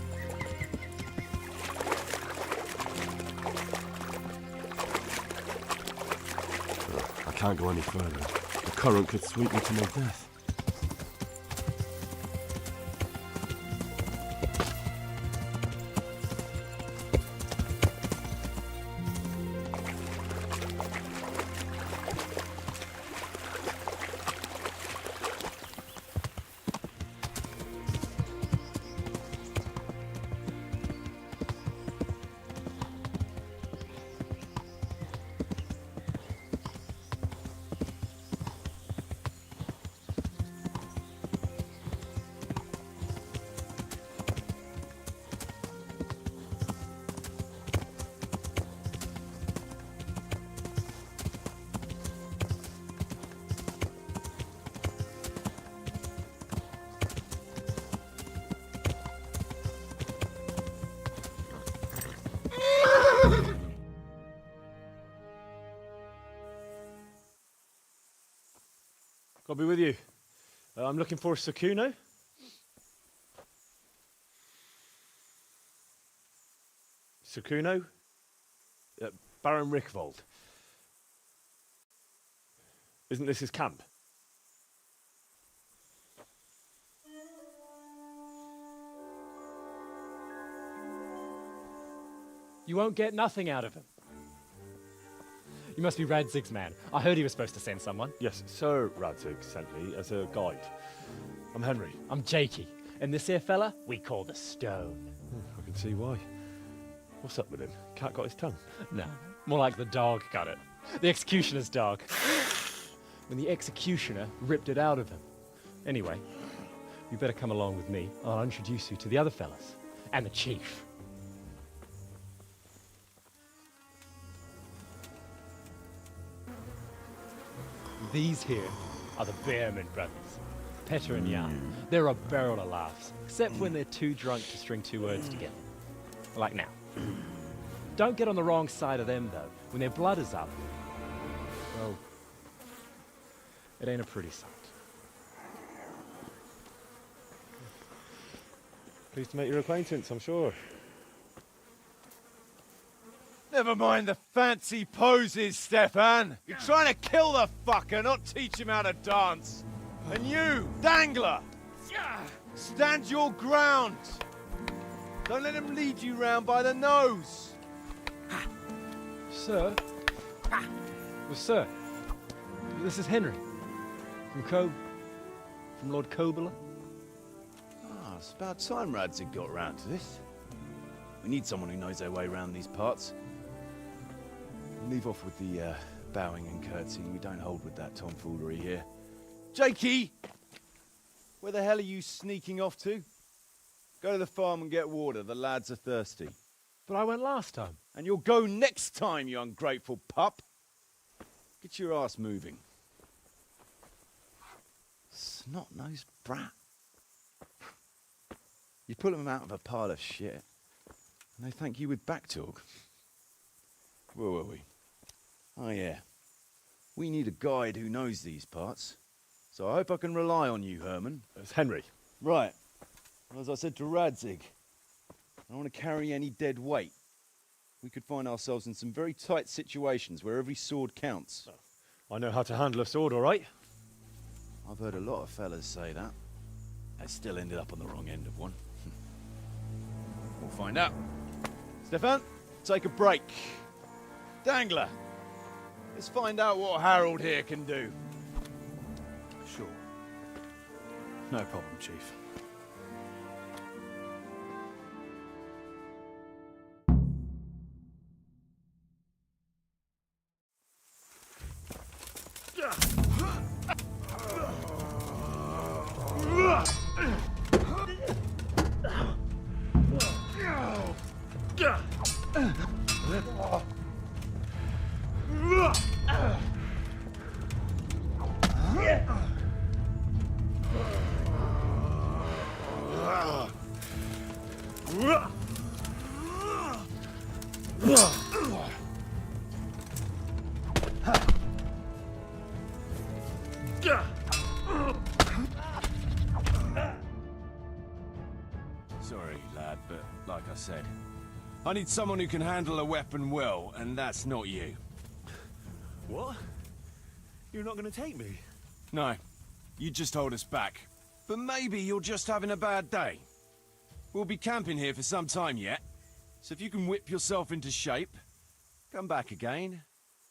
I can't go any further. The current could sweep me to my death. I'll be with you. I'm looking for Sakuno. Sakuno? Baron Rickvold. Isn't this his camp? You won't get nothing out of him. You must be Radzig's man. I heard he was supposed to send someone. Yes, Sir Radzig sent me as a guide. I'm Henry. I'm Jakey. And this here fella, we call the Stone. I can see why. What's up with him? Cat got his tongue? No, more like the dog got it. The executioner's dog. When the executioner ripped it out of him. Anyway, you better come along with me. I'll introduce you to the other fellas. And the chief. These here are the Bearman brothers. Petter and Jan. They're a barrel of laughs, except when they're too drunk to string two words together. Like now. Don't get on the wrong side of them, though. When their blood is up, well, it ain't a pretty sight. Pleased to make your acquaintance, I'm sure. Never mind the fancy poses, Stefan. You're trying to kill the fucker, not teach him how to dance. And you, Dangler, stand your ground. Don't let him lead you round by the nose. Sir? Well, sir, this is Henry. From Lord Kobler. Ah, it's about time Radzig got round to this. We need someone who knows their way around these parts. Leave off with the bowing and curtsying. We don't hold with that tomfoolery here. Jakey! Where the hell are you sneaking off to? Go to the farm and get water. The lads are thirsty. But I went last time. And you'll go next time, you ungrateful pup. Get your ass moving. Snot-nosed brat. You pull them out of a pile of shit, and they thank you with back talk. Where were we? Oh yeah. We need a guide who knows these parts. So I hope I can rely on you, Herman. It's Henry. Right. Well, as I said to Radzig, I don't want to carry any dead weight. We could find ourselves in some very tight situations where every sword counts. I know how to handle a sword, all right. I've heard a lot of fellas say that. I still ended up on the wrong end of one. We'll find out. Stefan, take a break. Dangler, let's find out what Harold here can do. Sure. No problem, Chief. Sorry, lad, but like I said, I need someone who can handle a weapon well, and that's not you. What? You're not going to take me? No, you just hold us back. But maybe you're just having a bad day. We'll be camping here for some time yet, so if you can whip yourself into shape, come back again,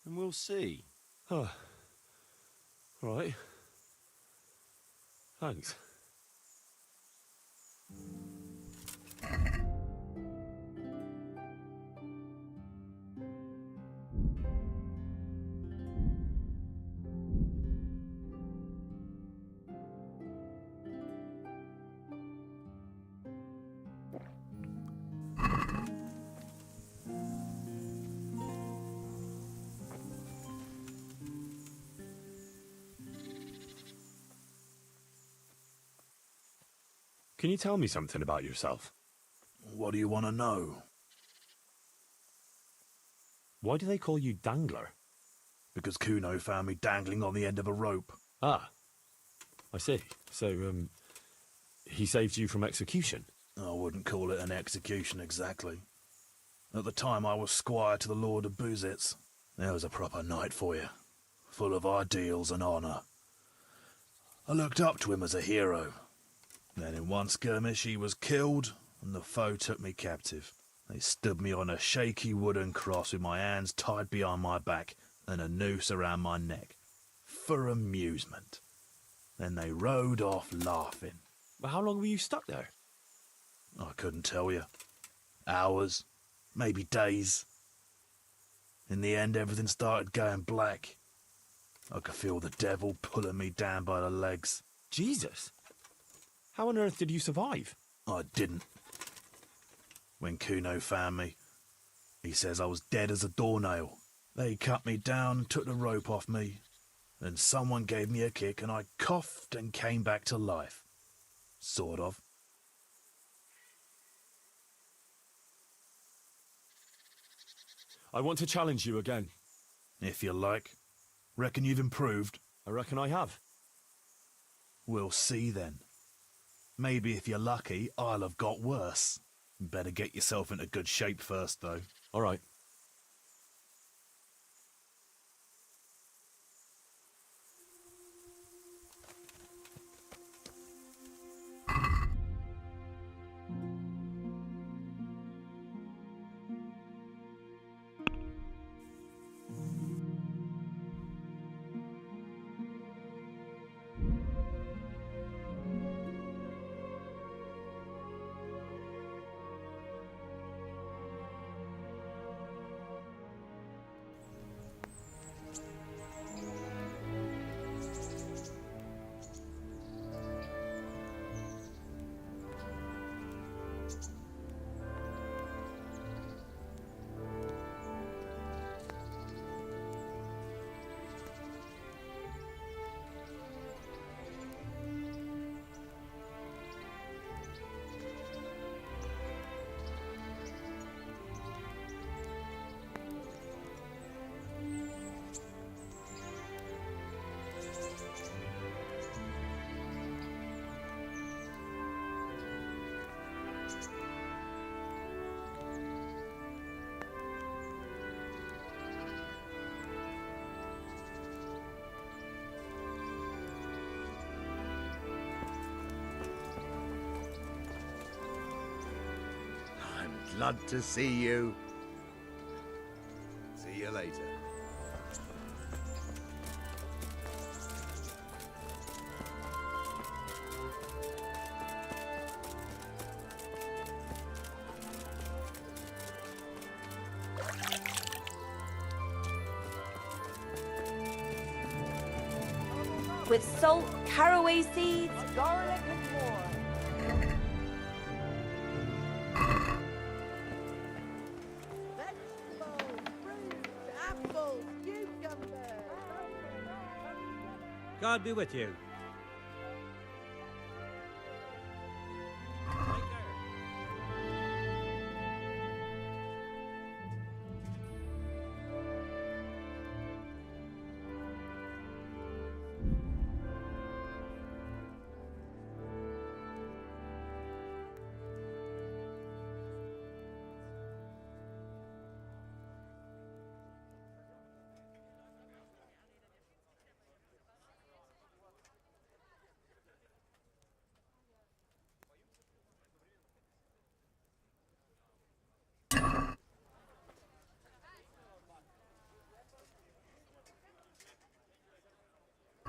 and we'll see. Oh. Right. Thanks. Can you tell me something about yourself? What do you want to know? Why do they call you Dangler? Because Kuno found me dangling on the end of a rope. Ah, I see. So, he saved you from execution? I wouldn't call it an execution exactly. At the time I was squire to the Lord of Buzitz. There was a proper knight for you, full of ideals and honour. I looked up to him as a hero. Then in one skirmish he was killed, and the foe took me captive. They stood me on a shaky wooden cross with my hands tied behind my back and a noose around my neck, for amusement. Then they rode off laughing. But how long were you stuck there? I couldn't tell you. Hours, maybe days. In the end, everything started going black. I could feel the devil pulling me down by the legs. Jesus! How on earth did you survive? I didn't. When Kuno found me, he says I was dead as a doornail. They cut me down, took the rope off me, then someone gave me a kick and I coughed and came back to life. Sort of. I want to challenge you again. If you like. Reckon you've improved? I reckon I have. We'll see then. Maybe if you're lucky, I'll have got worse. Better get yourself into good shape first, though. All right. Glad to see you. See you later. With salt, caraway seeds, garlic and more. God be with you.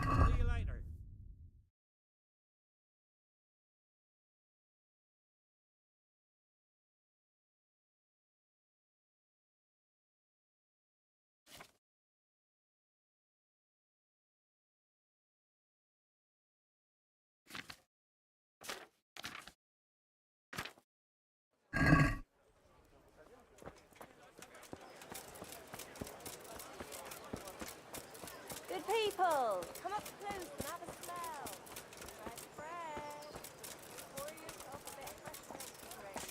See you later. Good people, come up close and have a smell. Fresh. Pour yourself a bit of fresh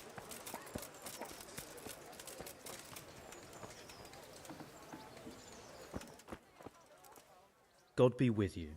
God be with you.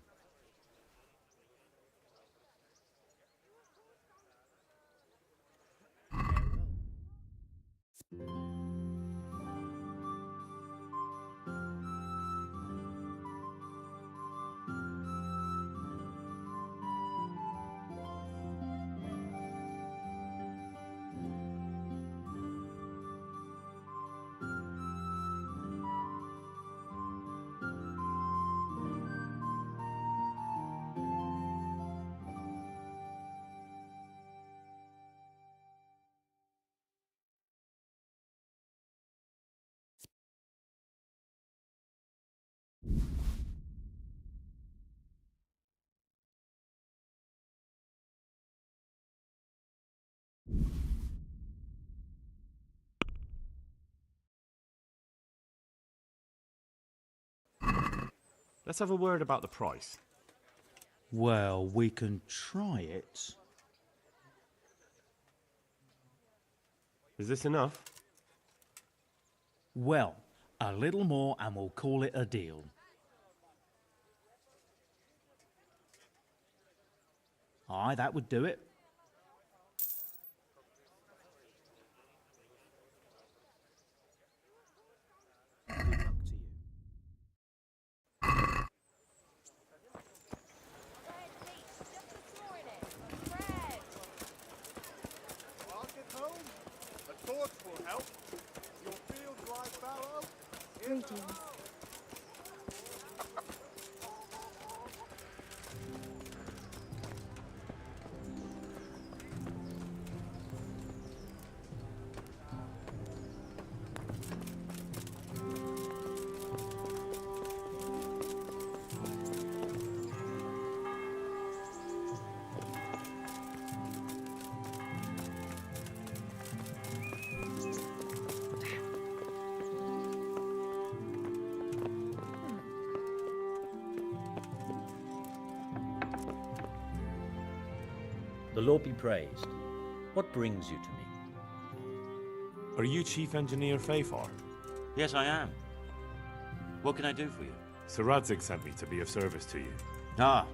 Let's have a word about the price. Well, we can try it. Is this enough? Well, a little more and we'll call it a deal. Aye, that would do it. A torch will help. Your field dry fallow? Greetings. The Lord be praised. What brings you to me? Are you Chief Engineer Fafar? Yes, I am. What can I do for you? Sir Radzig sent me to be of service to you. Ah,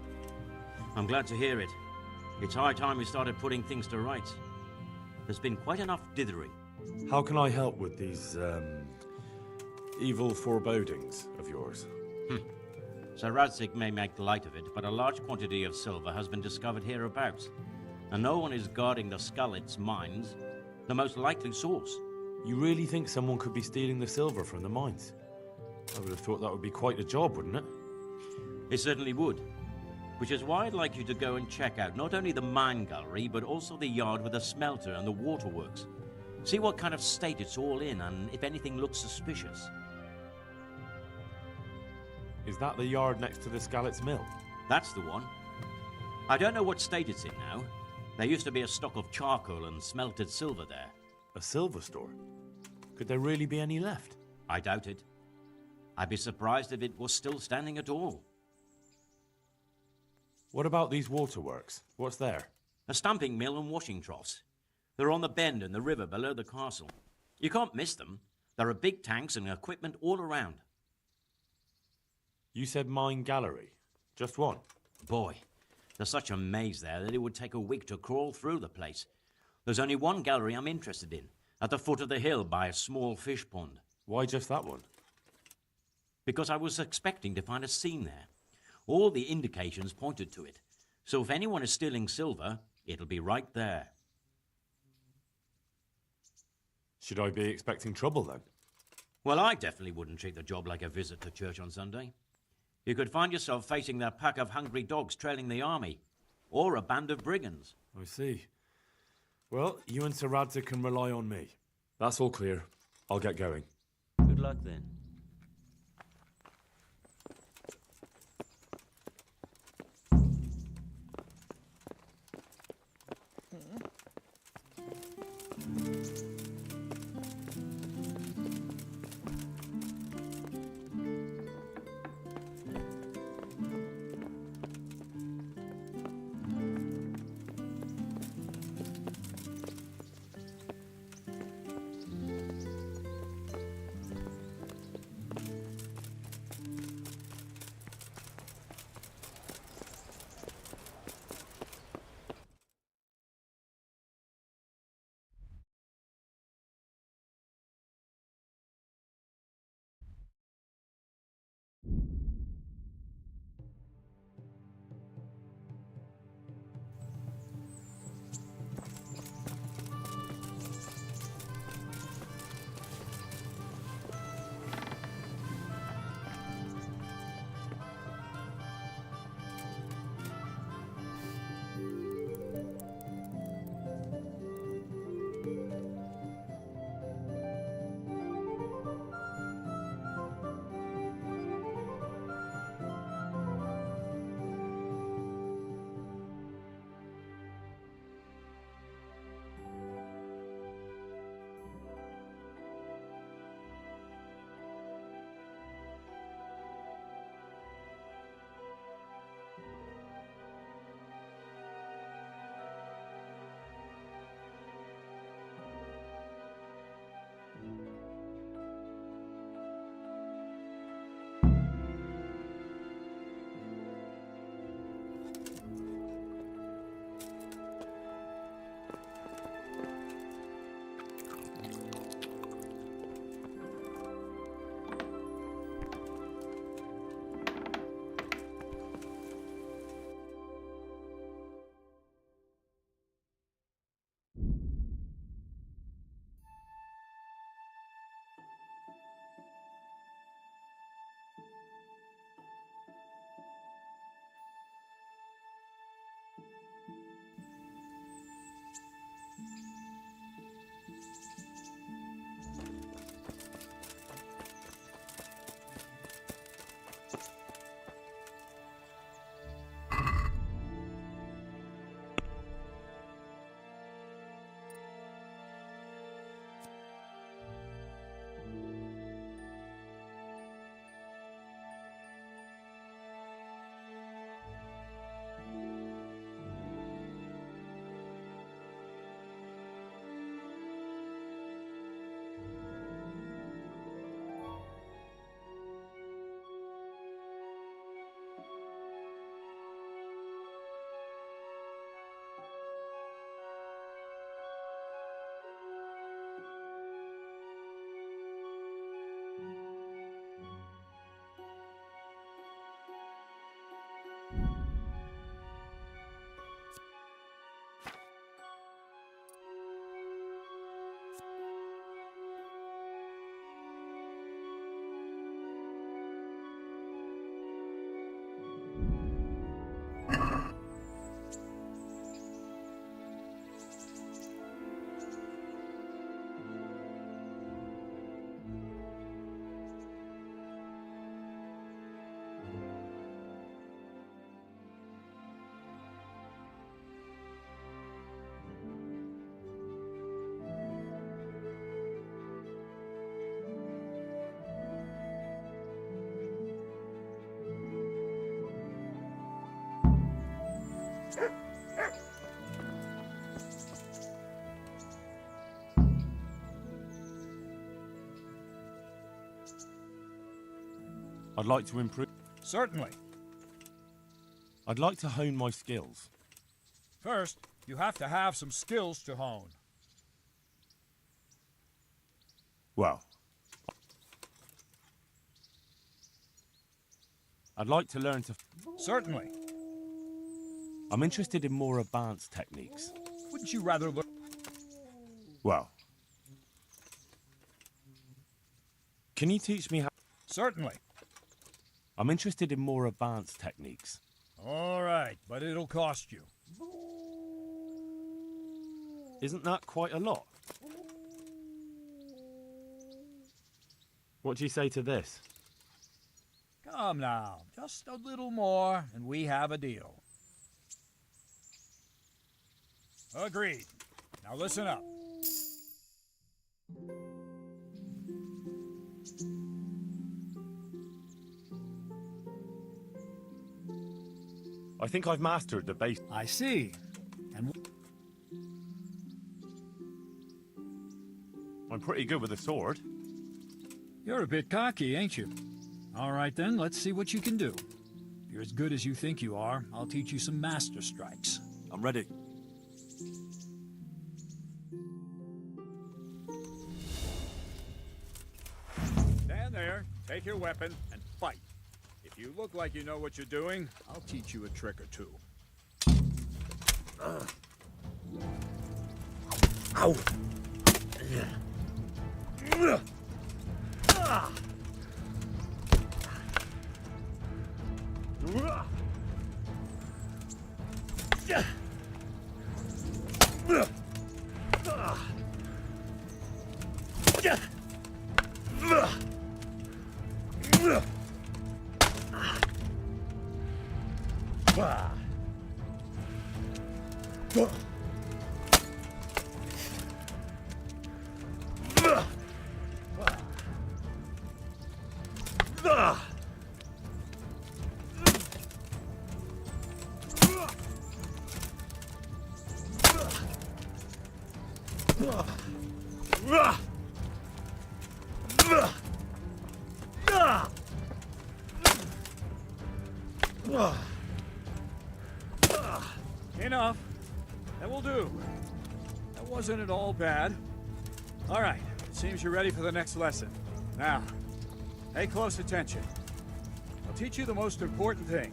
I'm glad to hear it. It's high time we started putting things to rights. There's been quite enough dithering. How can I help with these, evil forebodings of yours? Sir Radzig may make light of it, but a large quantity of silver has been discovered hereabouts, and no one is guarding the Skullets mines, the most likely source. You really think someone could be stealing the silver from the mines? I would have thought that would be quite a job, wouldn't it? It certainly would. Which is why I'd like you to go and check out not only the mine gallery, but also the yard with the smelter and the waterworks. See what kind of state it's all in, and if anything looks suspicious. Is that the yard next to the Skalitz mill? That's the one. I don't know what state it's in now. There used to be a stock of charcoal and smelted silver there. A silver store? Could there really be any left? I doubt it. I'd be surprised if it was still standing at all. What about these waterworks? What's there? A stamping mill and washing troughs. They're on the bend in the river below the castle. You can't miss them. There are big tanks and equipment all around. You said mine gallery. Just one? Boy, there's such a maze there that it would take a week to crawl through the place. There's only one gallery I'm interested in, at the foot of the hill by a small fish pond. Why just that one? Because I was expecting to find a scene there. All the indications pointed to it. So if anyone is stealing silver, it'll be right there. Should I be expecting trouble then? Well, I definitely wouldn't treat the job like a visit to church on Sunday. You could find yourself facing that pack of hungry dogs trailing the army, or a band of brigands. I see. Well, you and Sir Radzig can rely on me. That's all clear. I'll get going. Good luck then. I'd like to improve. Certainly. I'd like to hone my skills. First, you have to have some skills to hone. Well, I'd like to learn to... Certainly. I'm interested in more advanced techniques. Wouldn't you rather learn... Well, can you teach me how... Certainly. I'm interested in more advanced techniques. All right, but it'll cost you. Isn't that quite a lot? What do you say to this? Come now, just a little more, and we have a deal. Agreed. Now listen up. I think I've mastered the base. I see. And I'm pretty good with a sword. you're a bit cocky, ain't you? All right then, let's see what you can do. If you're as good as you think you are, I'll teach you some master strikes. I'm ready. Stand there, take your weapon, and fight. If you look like you know what you're doing, I'll teach you a trick or two. Ow! Enough. That will do. That wasn't at all bad. All right, it seems you're ready for the next lesson. Now, pay close attention. I'll teach you the most important thing.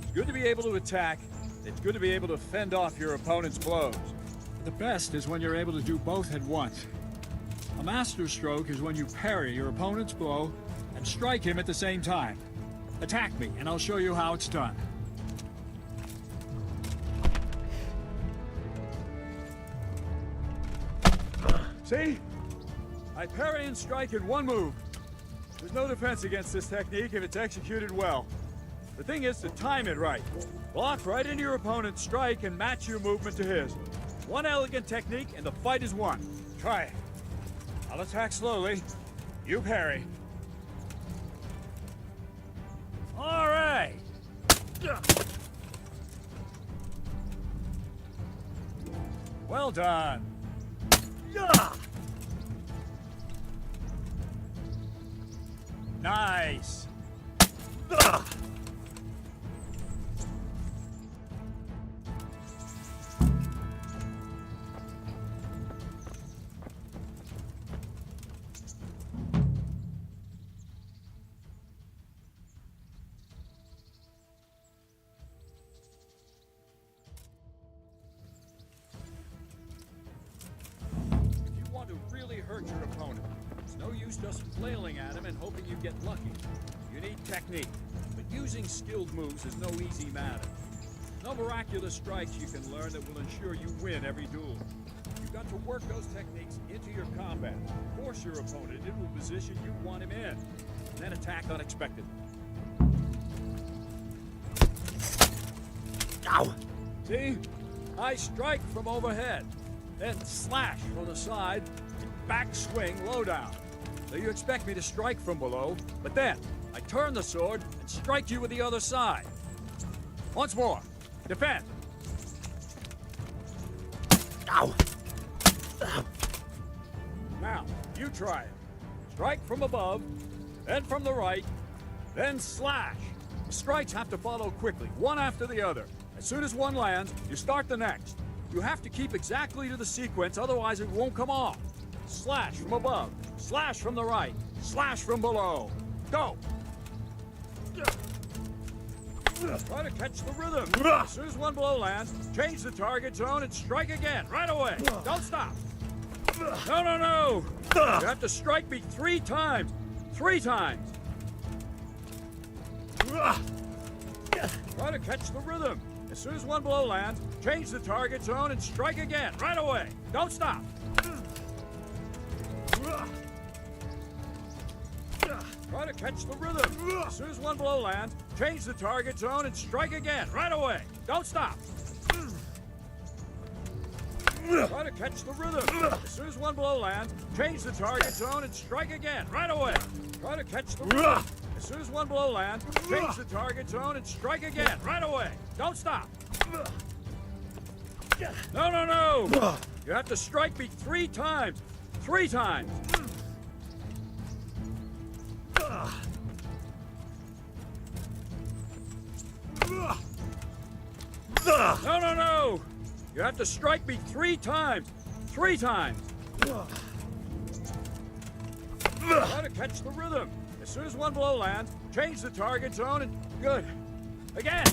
It's good to be able to attack. It's good to be able to fend off your opponent's blows. But the best is when you're able to do both at once. A master stroke is when you parry your opponent's blow and strike him at the same time. Attack me, and I'll show you how it's done. See? I parry and strike in one move. There's no defense against this technique if it's executed well. The thing is to time it right. Block right into your opponent's strike and match your movement to his. One elegant technique and the fight is won. Try it. I'll attack slowly. You parry. All right. Well done. Nice. Hurt your opponent. It's no use just flailing at him and hoping you get lucky. You need technique, but using skilled moves is no easy matter. No miraculous strikes you can learn that will ensure you win every duel. You've got to work those techniques into your combat, force your opponent into a position you want him in, and then attack unexpectedly. Ow! See? I strike from overhead, then slash from the side, back swing low down. So you expect me to strike from below, but then I turn the sword and strike you with the other side. Once more. Defend. Ow! Now, you try it. Strike from above, then from the right, then slash. The strikes have to follow quickly, one after the other. As soon as one lands, you start the next. You have to keep exactly to the sequence, otherwise it won't come off. Slash from above, slash from the right, slash from below. Go! Try to catch the rhythm. As soon as one blow lands, change the target zone and strike again, right away. Don't stop. No, no, no! You have to strike me 3 times. 3 times. Try to catch the rhythm. As soon as one blow lands, change the target zone and strike again, right away. Don't stop. Try to catch the rhythm. As soon as one blow lands, change the target zone and strike again, right away. Don't stop. Try to catch the rhythm. As soon as one blow lands, change the target zone and strike again, right away. Try to catch the rhythm. As soon as one blow lands, change the target zone and strike again, right away. Don't stop. No, no, no! You have to strike me 3 times. 3 times. No, no, no! You have to strike me 3 times. 3 times. Try to catch the rhythm. As soon as one blow lands, change the target zone and... Good. Again!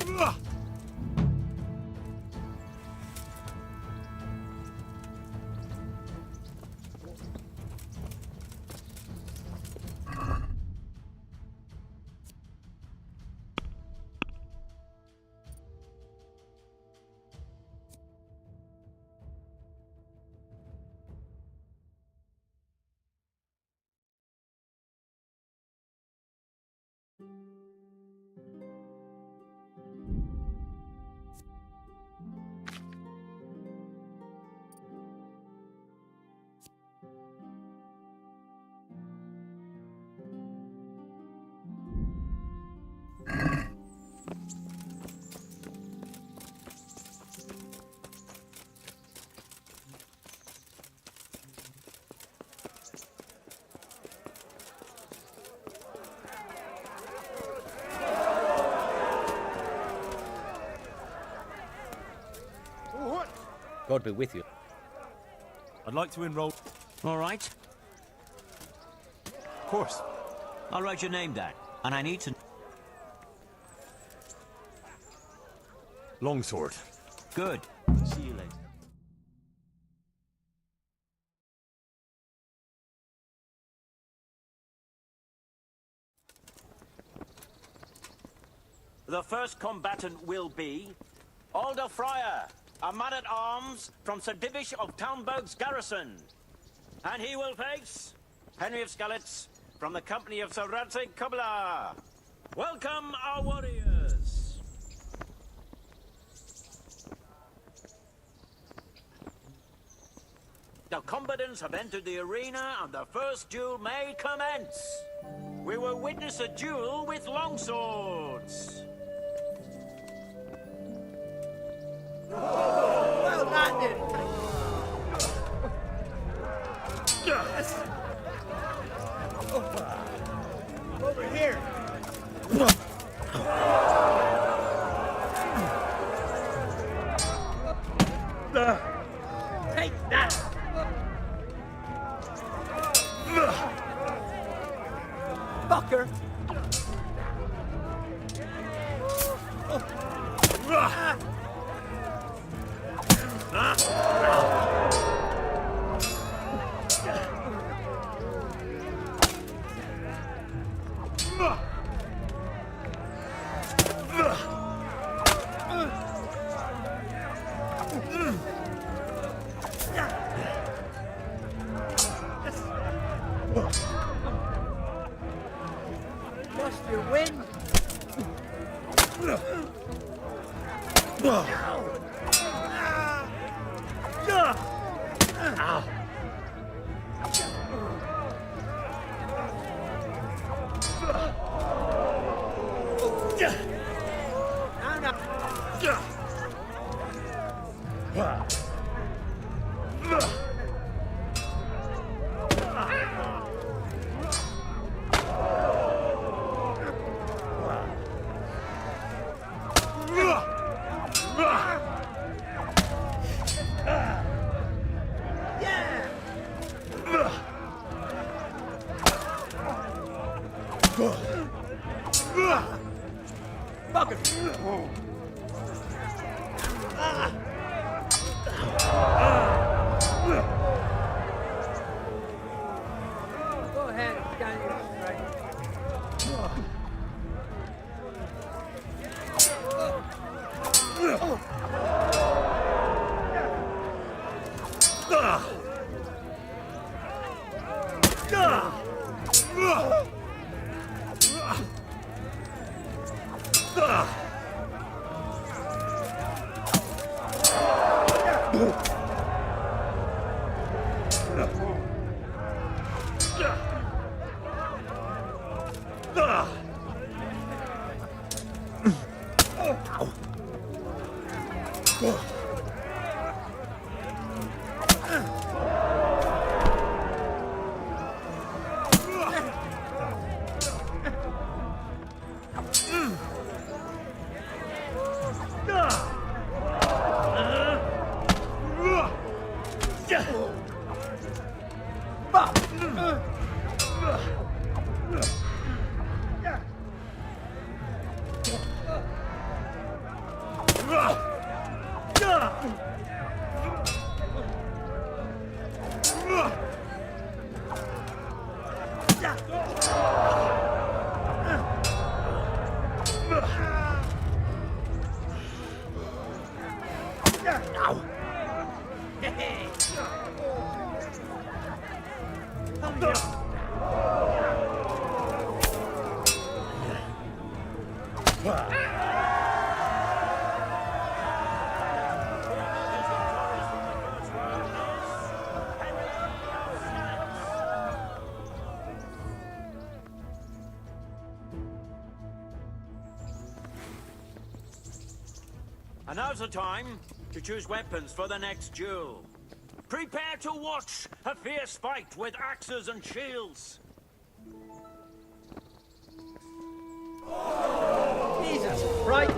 God be with you. I'd like to enroll... All right. Of course. I'll write your name down, and I need to... Longsword. Good. See you later. The first combatant will be Alder Fryer, a man-at-arms from Sir Divish of Townburg's garrison. And he will face Henry of Skalitz from the company of Sir Radzig Kubla. Welcome, our warriors. The combatants have entered the arena and the first duel may commence. We will witness a duel with longswords. Well landed! Yes. Over here! Take that! Fucker! Lost your wind? Go ahead and stand your straight. And now's the time to choose weapons for the next duel. Prepare to watch a fierce fight with axes and shields. Jesus, right?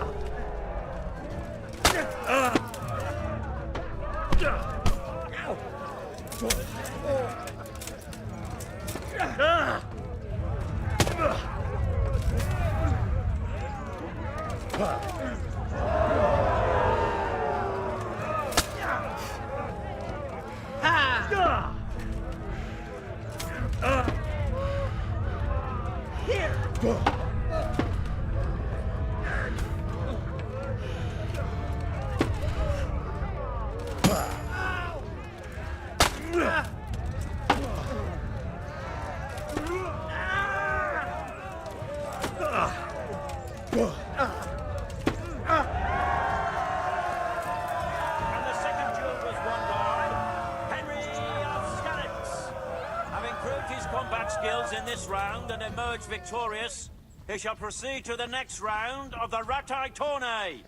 Victorious, he shall proceed to the next round of the Ratai Tourney.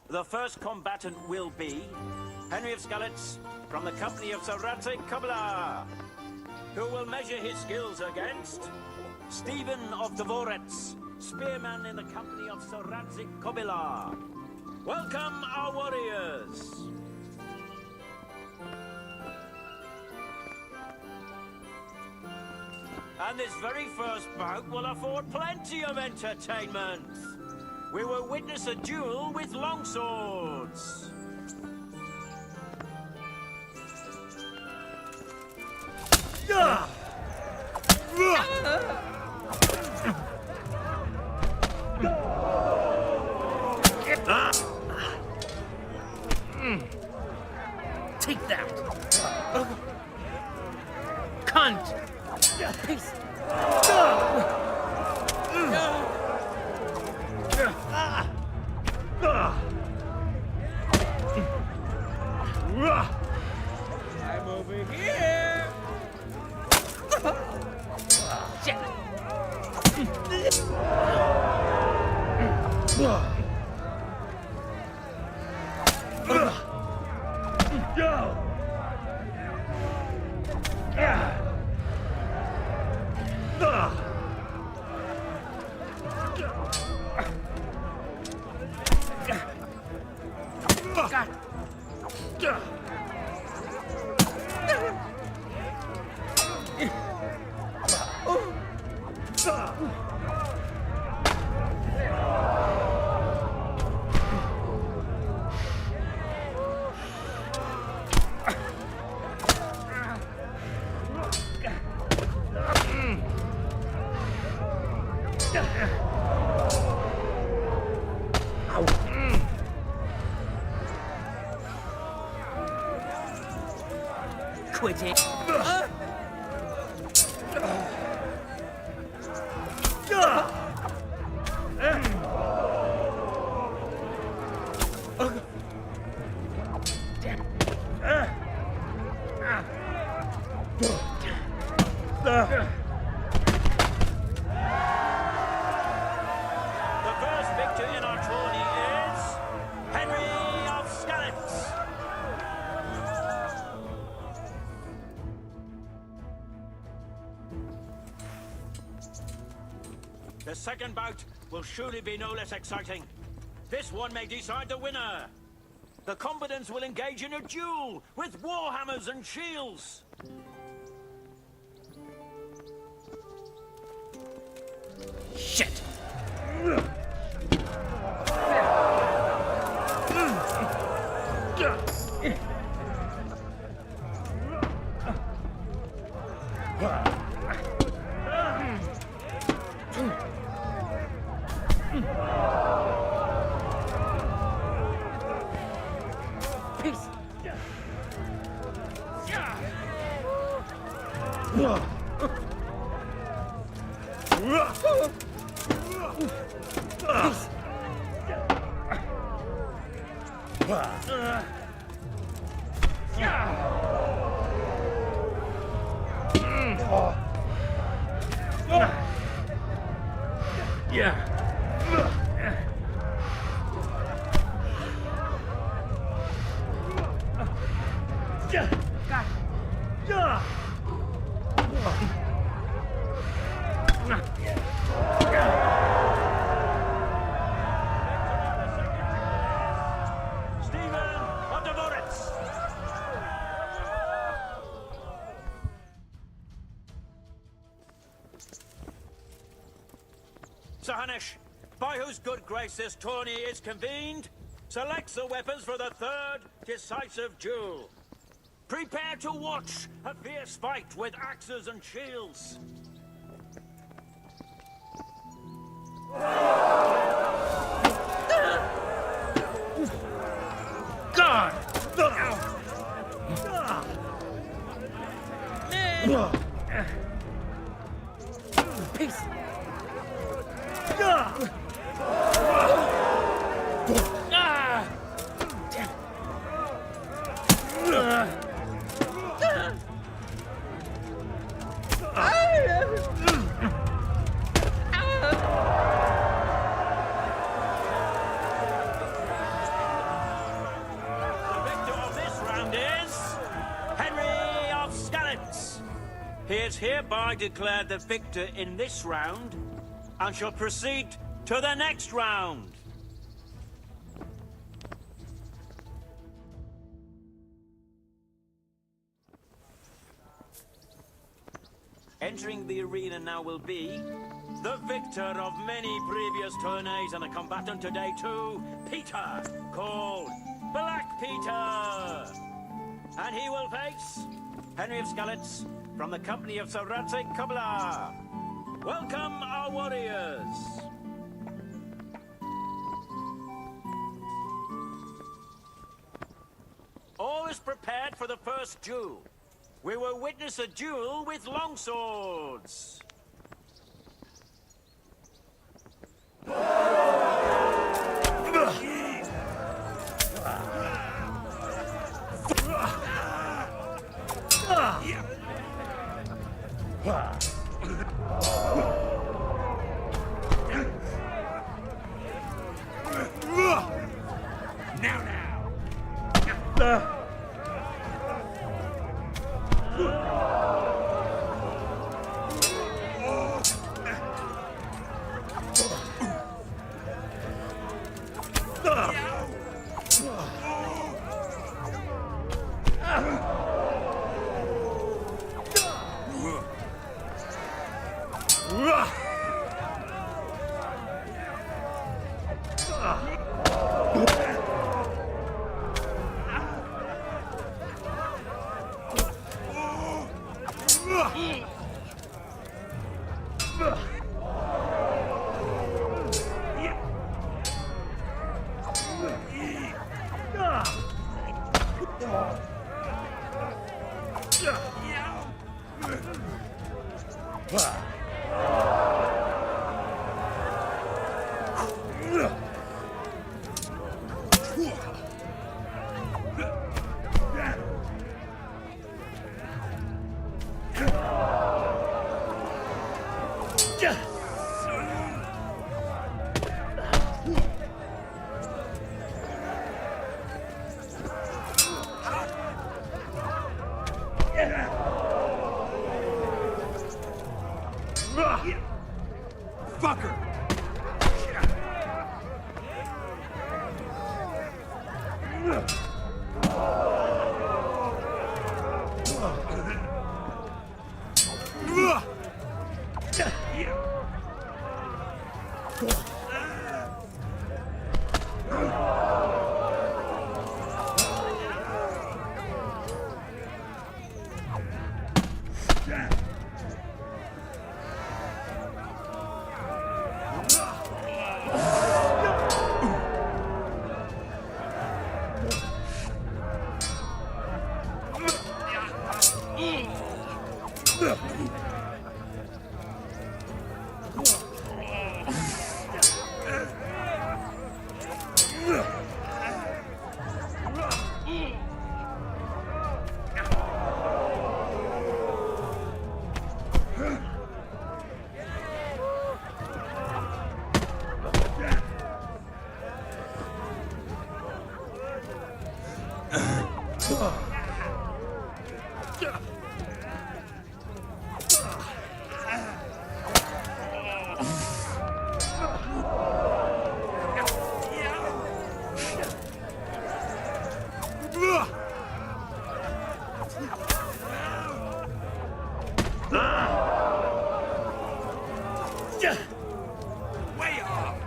The first combatant will be Henry of Skalitz from the company of Sir Rajagwalani Kabla, who will measure his skills against Stephen of Dvorets, spearman in the company of Sir Rajagwalani Kabla. Welcome, our warriors! And this very first bout will afford plenty of entertainment. We will witness a duel with longswords. Take that! Cunt! Piece! I'm over here! Shit! Go! Quit it. The first victor in our tourney is Henry of Skalitz. The second bout will surely be no less exciting. This one may decide the winner. The combatants will engage in a duel with warhammers and shields. Shit! Peace. Sir Hanush, by whose good grace this tourney is convened, selects the weapons for the third decisive duel. Prepare to watch a fierce fight with axes and shields. God! Peace! He is hereby declared the victor in this round and shall proceed to the next round. Entering the arena now will be the victor of many previous tourneys and a combatant today too, Peter, called Black Peter. And he will face Henry of Skalitz from the company of Sir Rajagwalani. Welcome, our warriors. All is prepared for the first duel. We will witness a duel with longswords. Fucker! Way off!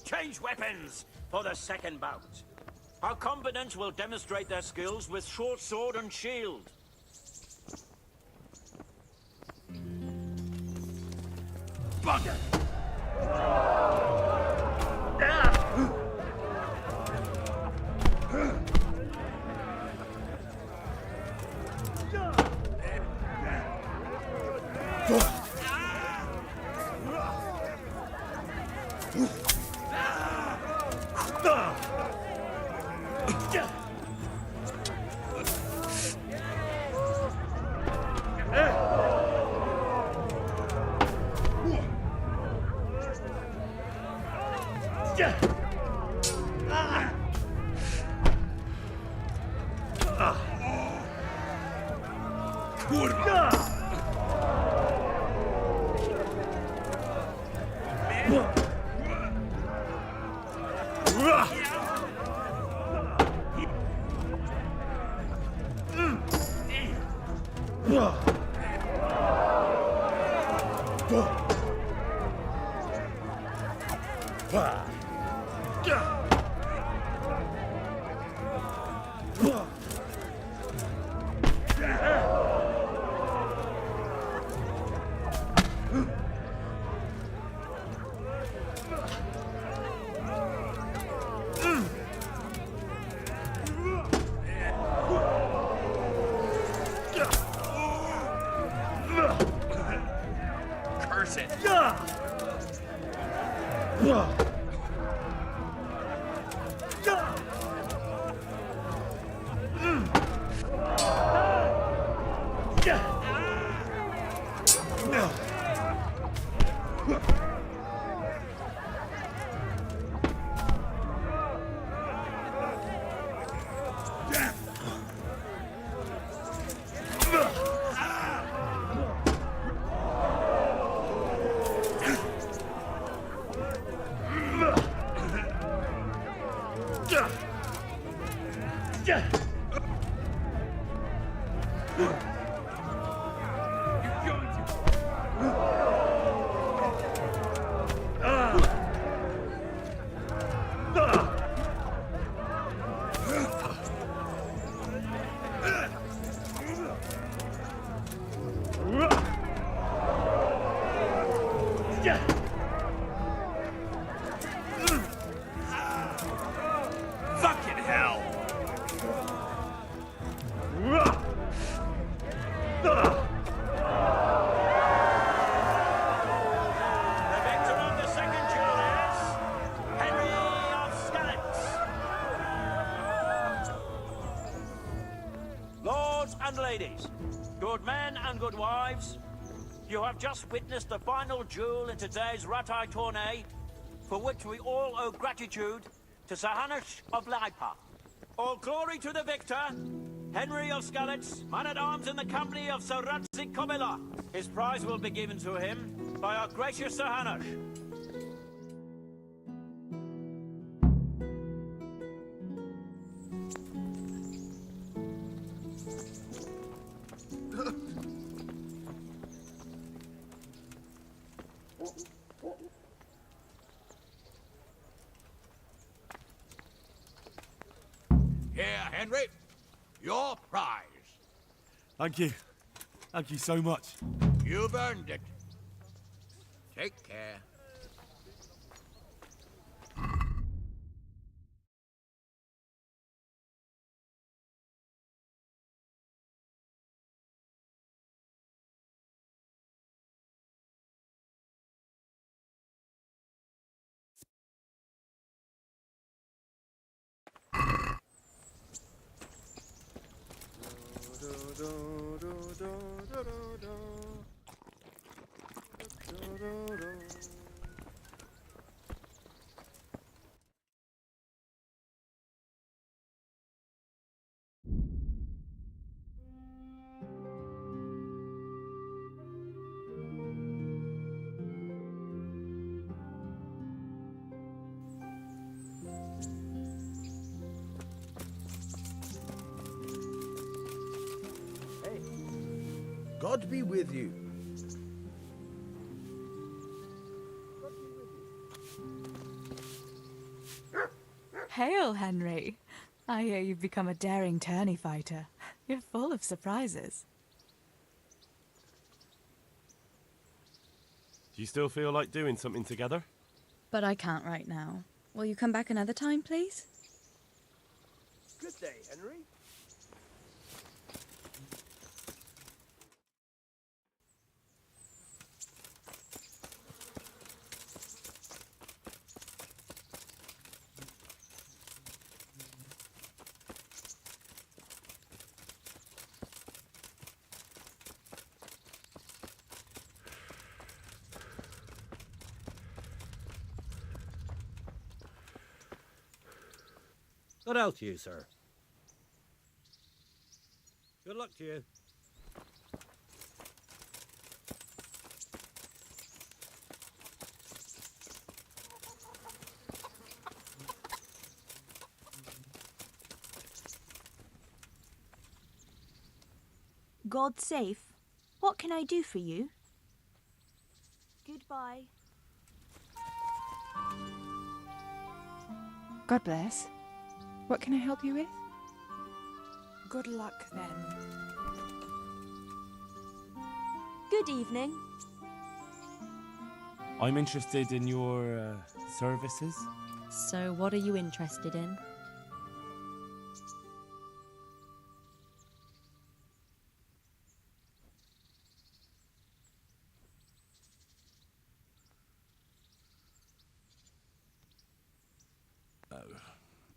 Change weapons for the second bout. Our combatants will demonstrate their skills with short sword and shield. Bugger! Curse it! Fucking hell! The victor of the second duel is Henry of Skalitz. Lords and ladies, good men and good wives, you have just witnessed the final duel in today's Ratai tourney, for which we all owe gratitude to Sir Hanush of Laipa. All glory to the victor, Henry of Skalitz, man-at-arms in the company of Sir Radzik Komila. His prize will be given to him by our gracious Sir Hanush. Here, Henry. Your prize. Thank you. Thank you so much. You've earned it. Take care. God be with you. Hail, Henry. I hear you've become a daring tourney fighter. You're full of surprises. Do you still feel like doing something together? But I can't right now. Will you come back another time, please? Good day, Henry. Good health to you, sir. Good luck to you. God safe. What can I do for you? Goodbye. God bless. What can I help you with? Good luck, then. Good evening. I'm interested in your services. So, what are you interested in?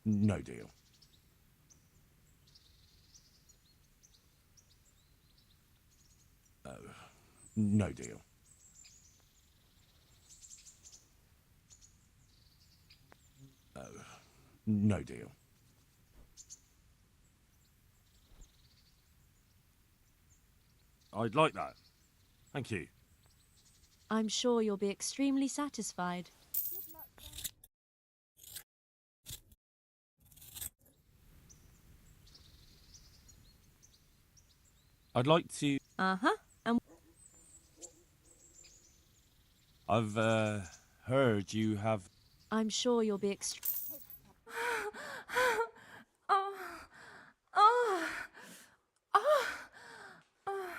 No deal. No deal. No deal. I'd like that. Thank you. I'm sure you'll be extremely satisfied. I'd like to... Uh-huh. And I've, heard you have... I'm sure you'll be Oh. Oh. Oh. Oh.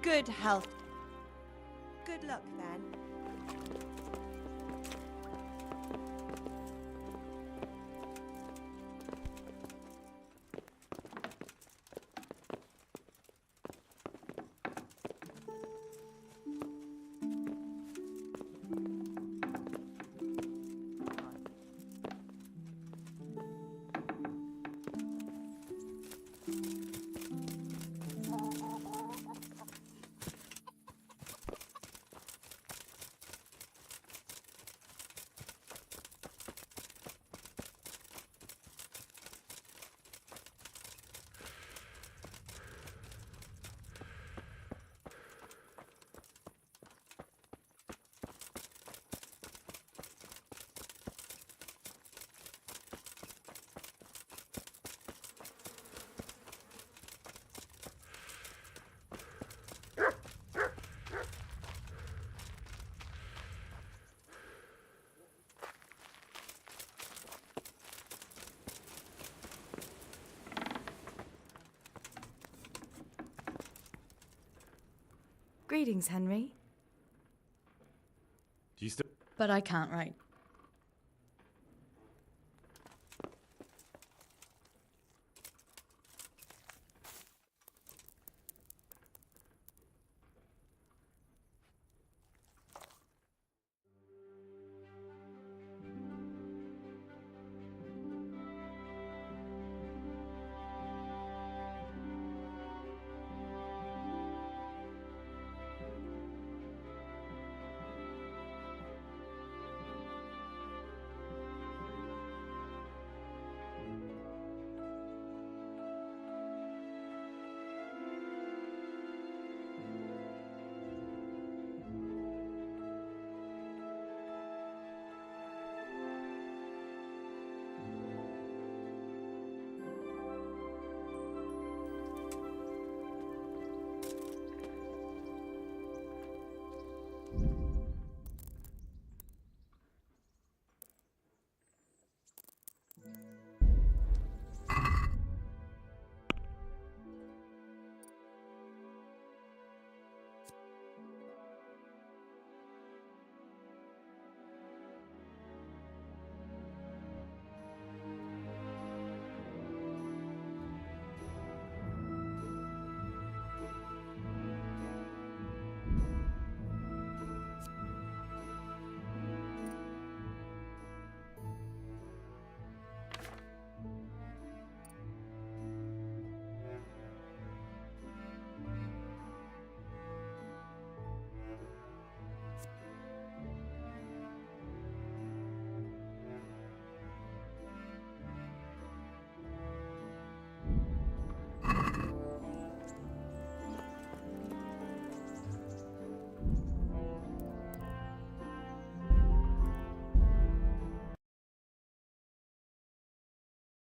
Good health. Good luck, then. Greetings, Henry. Do you still... But I can't write.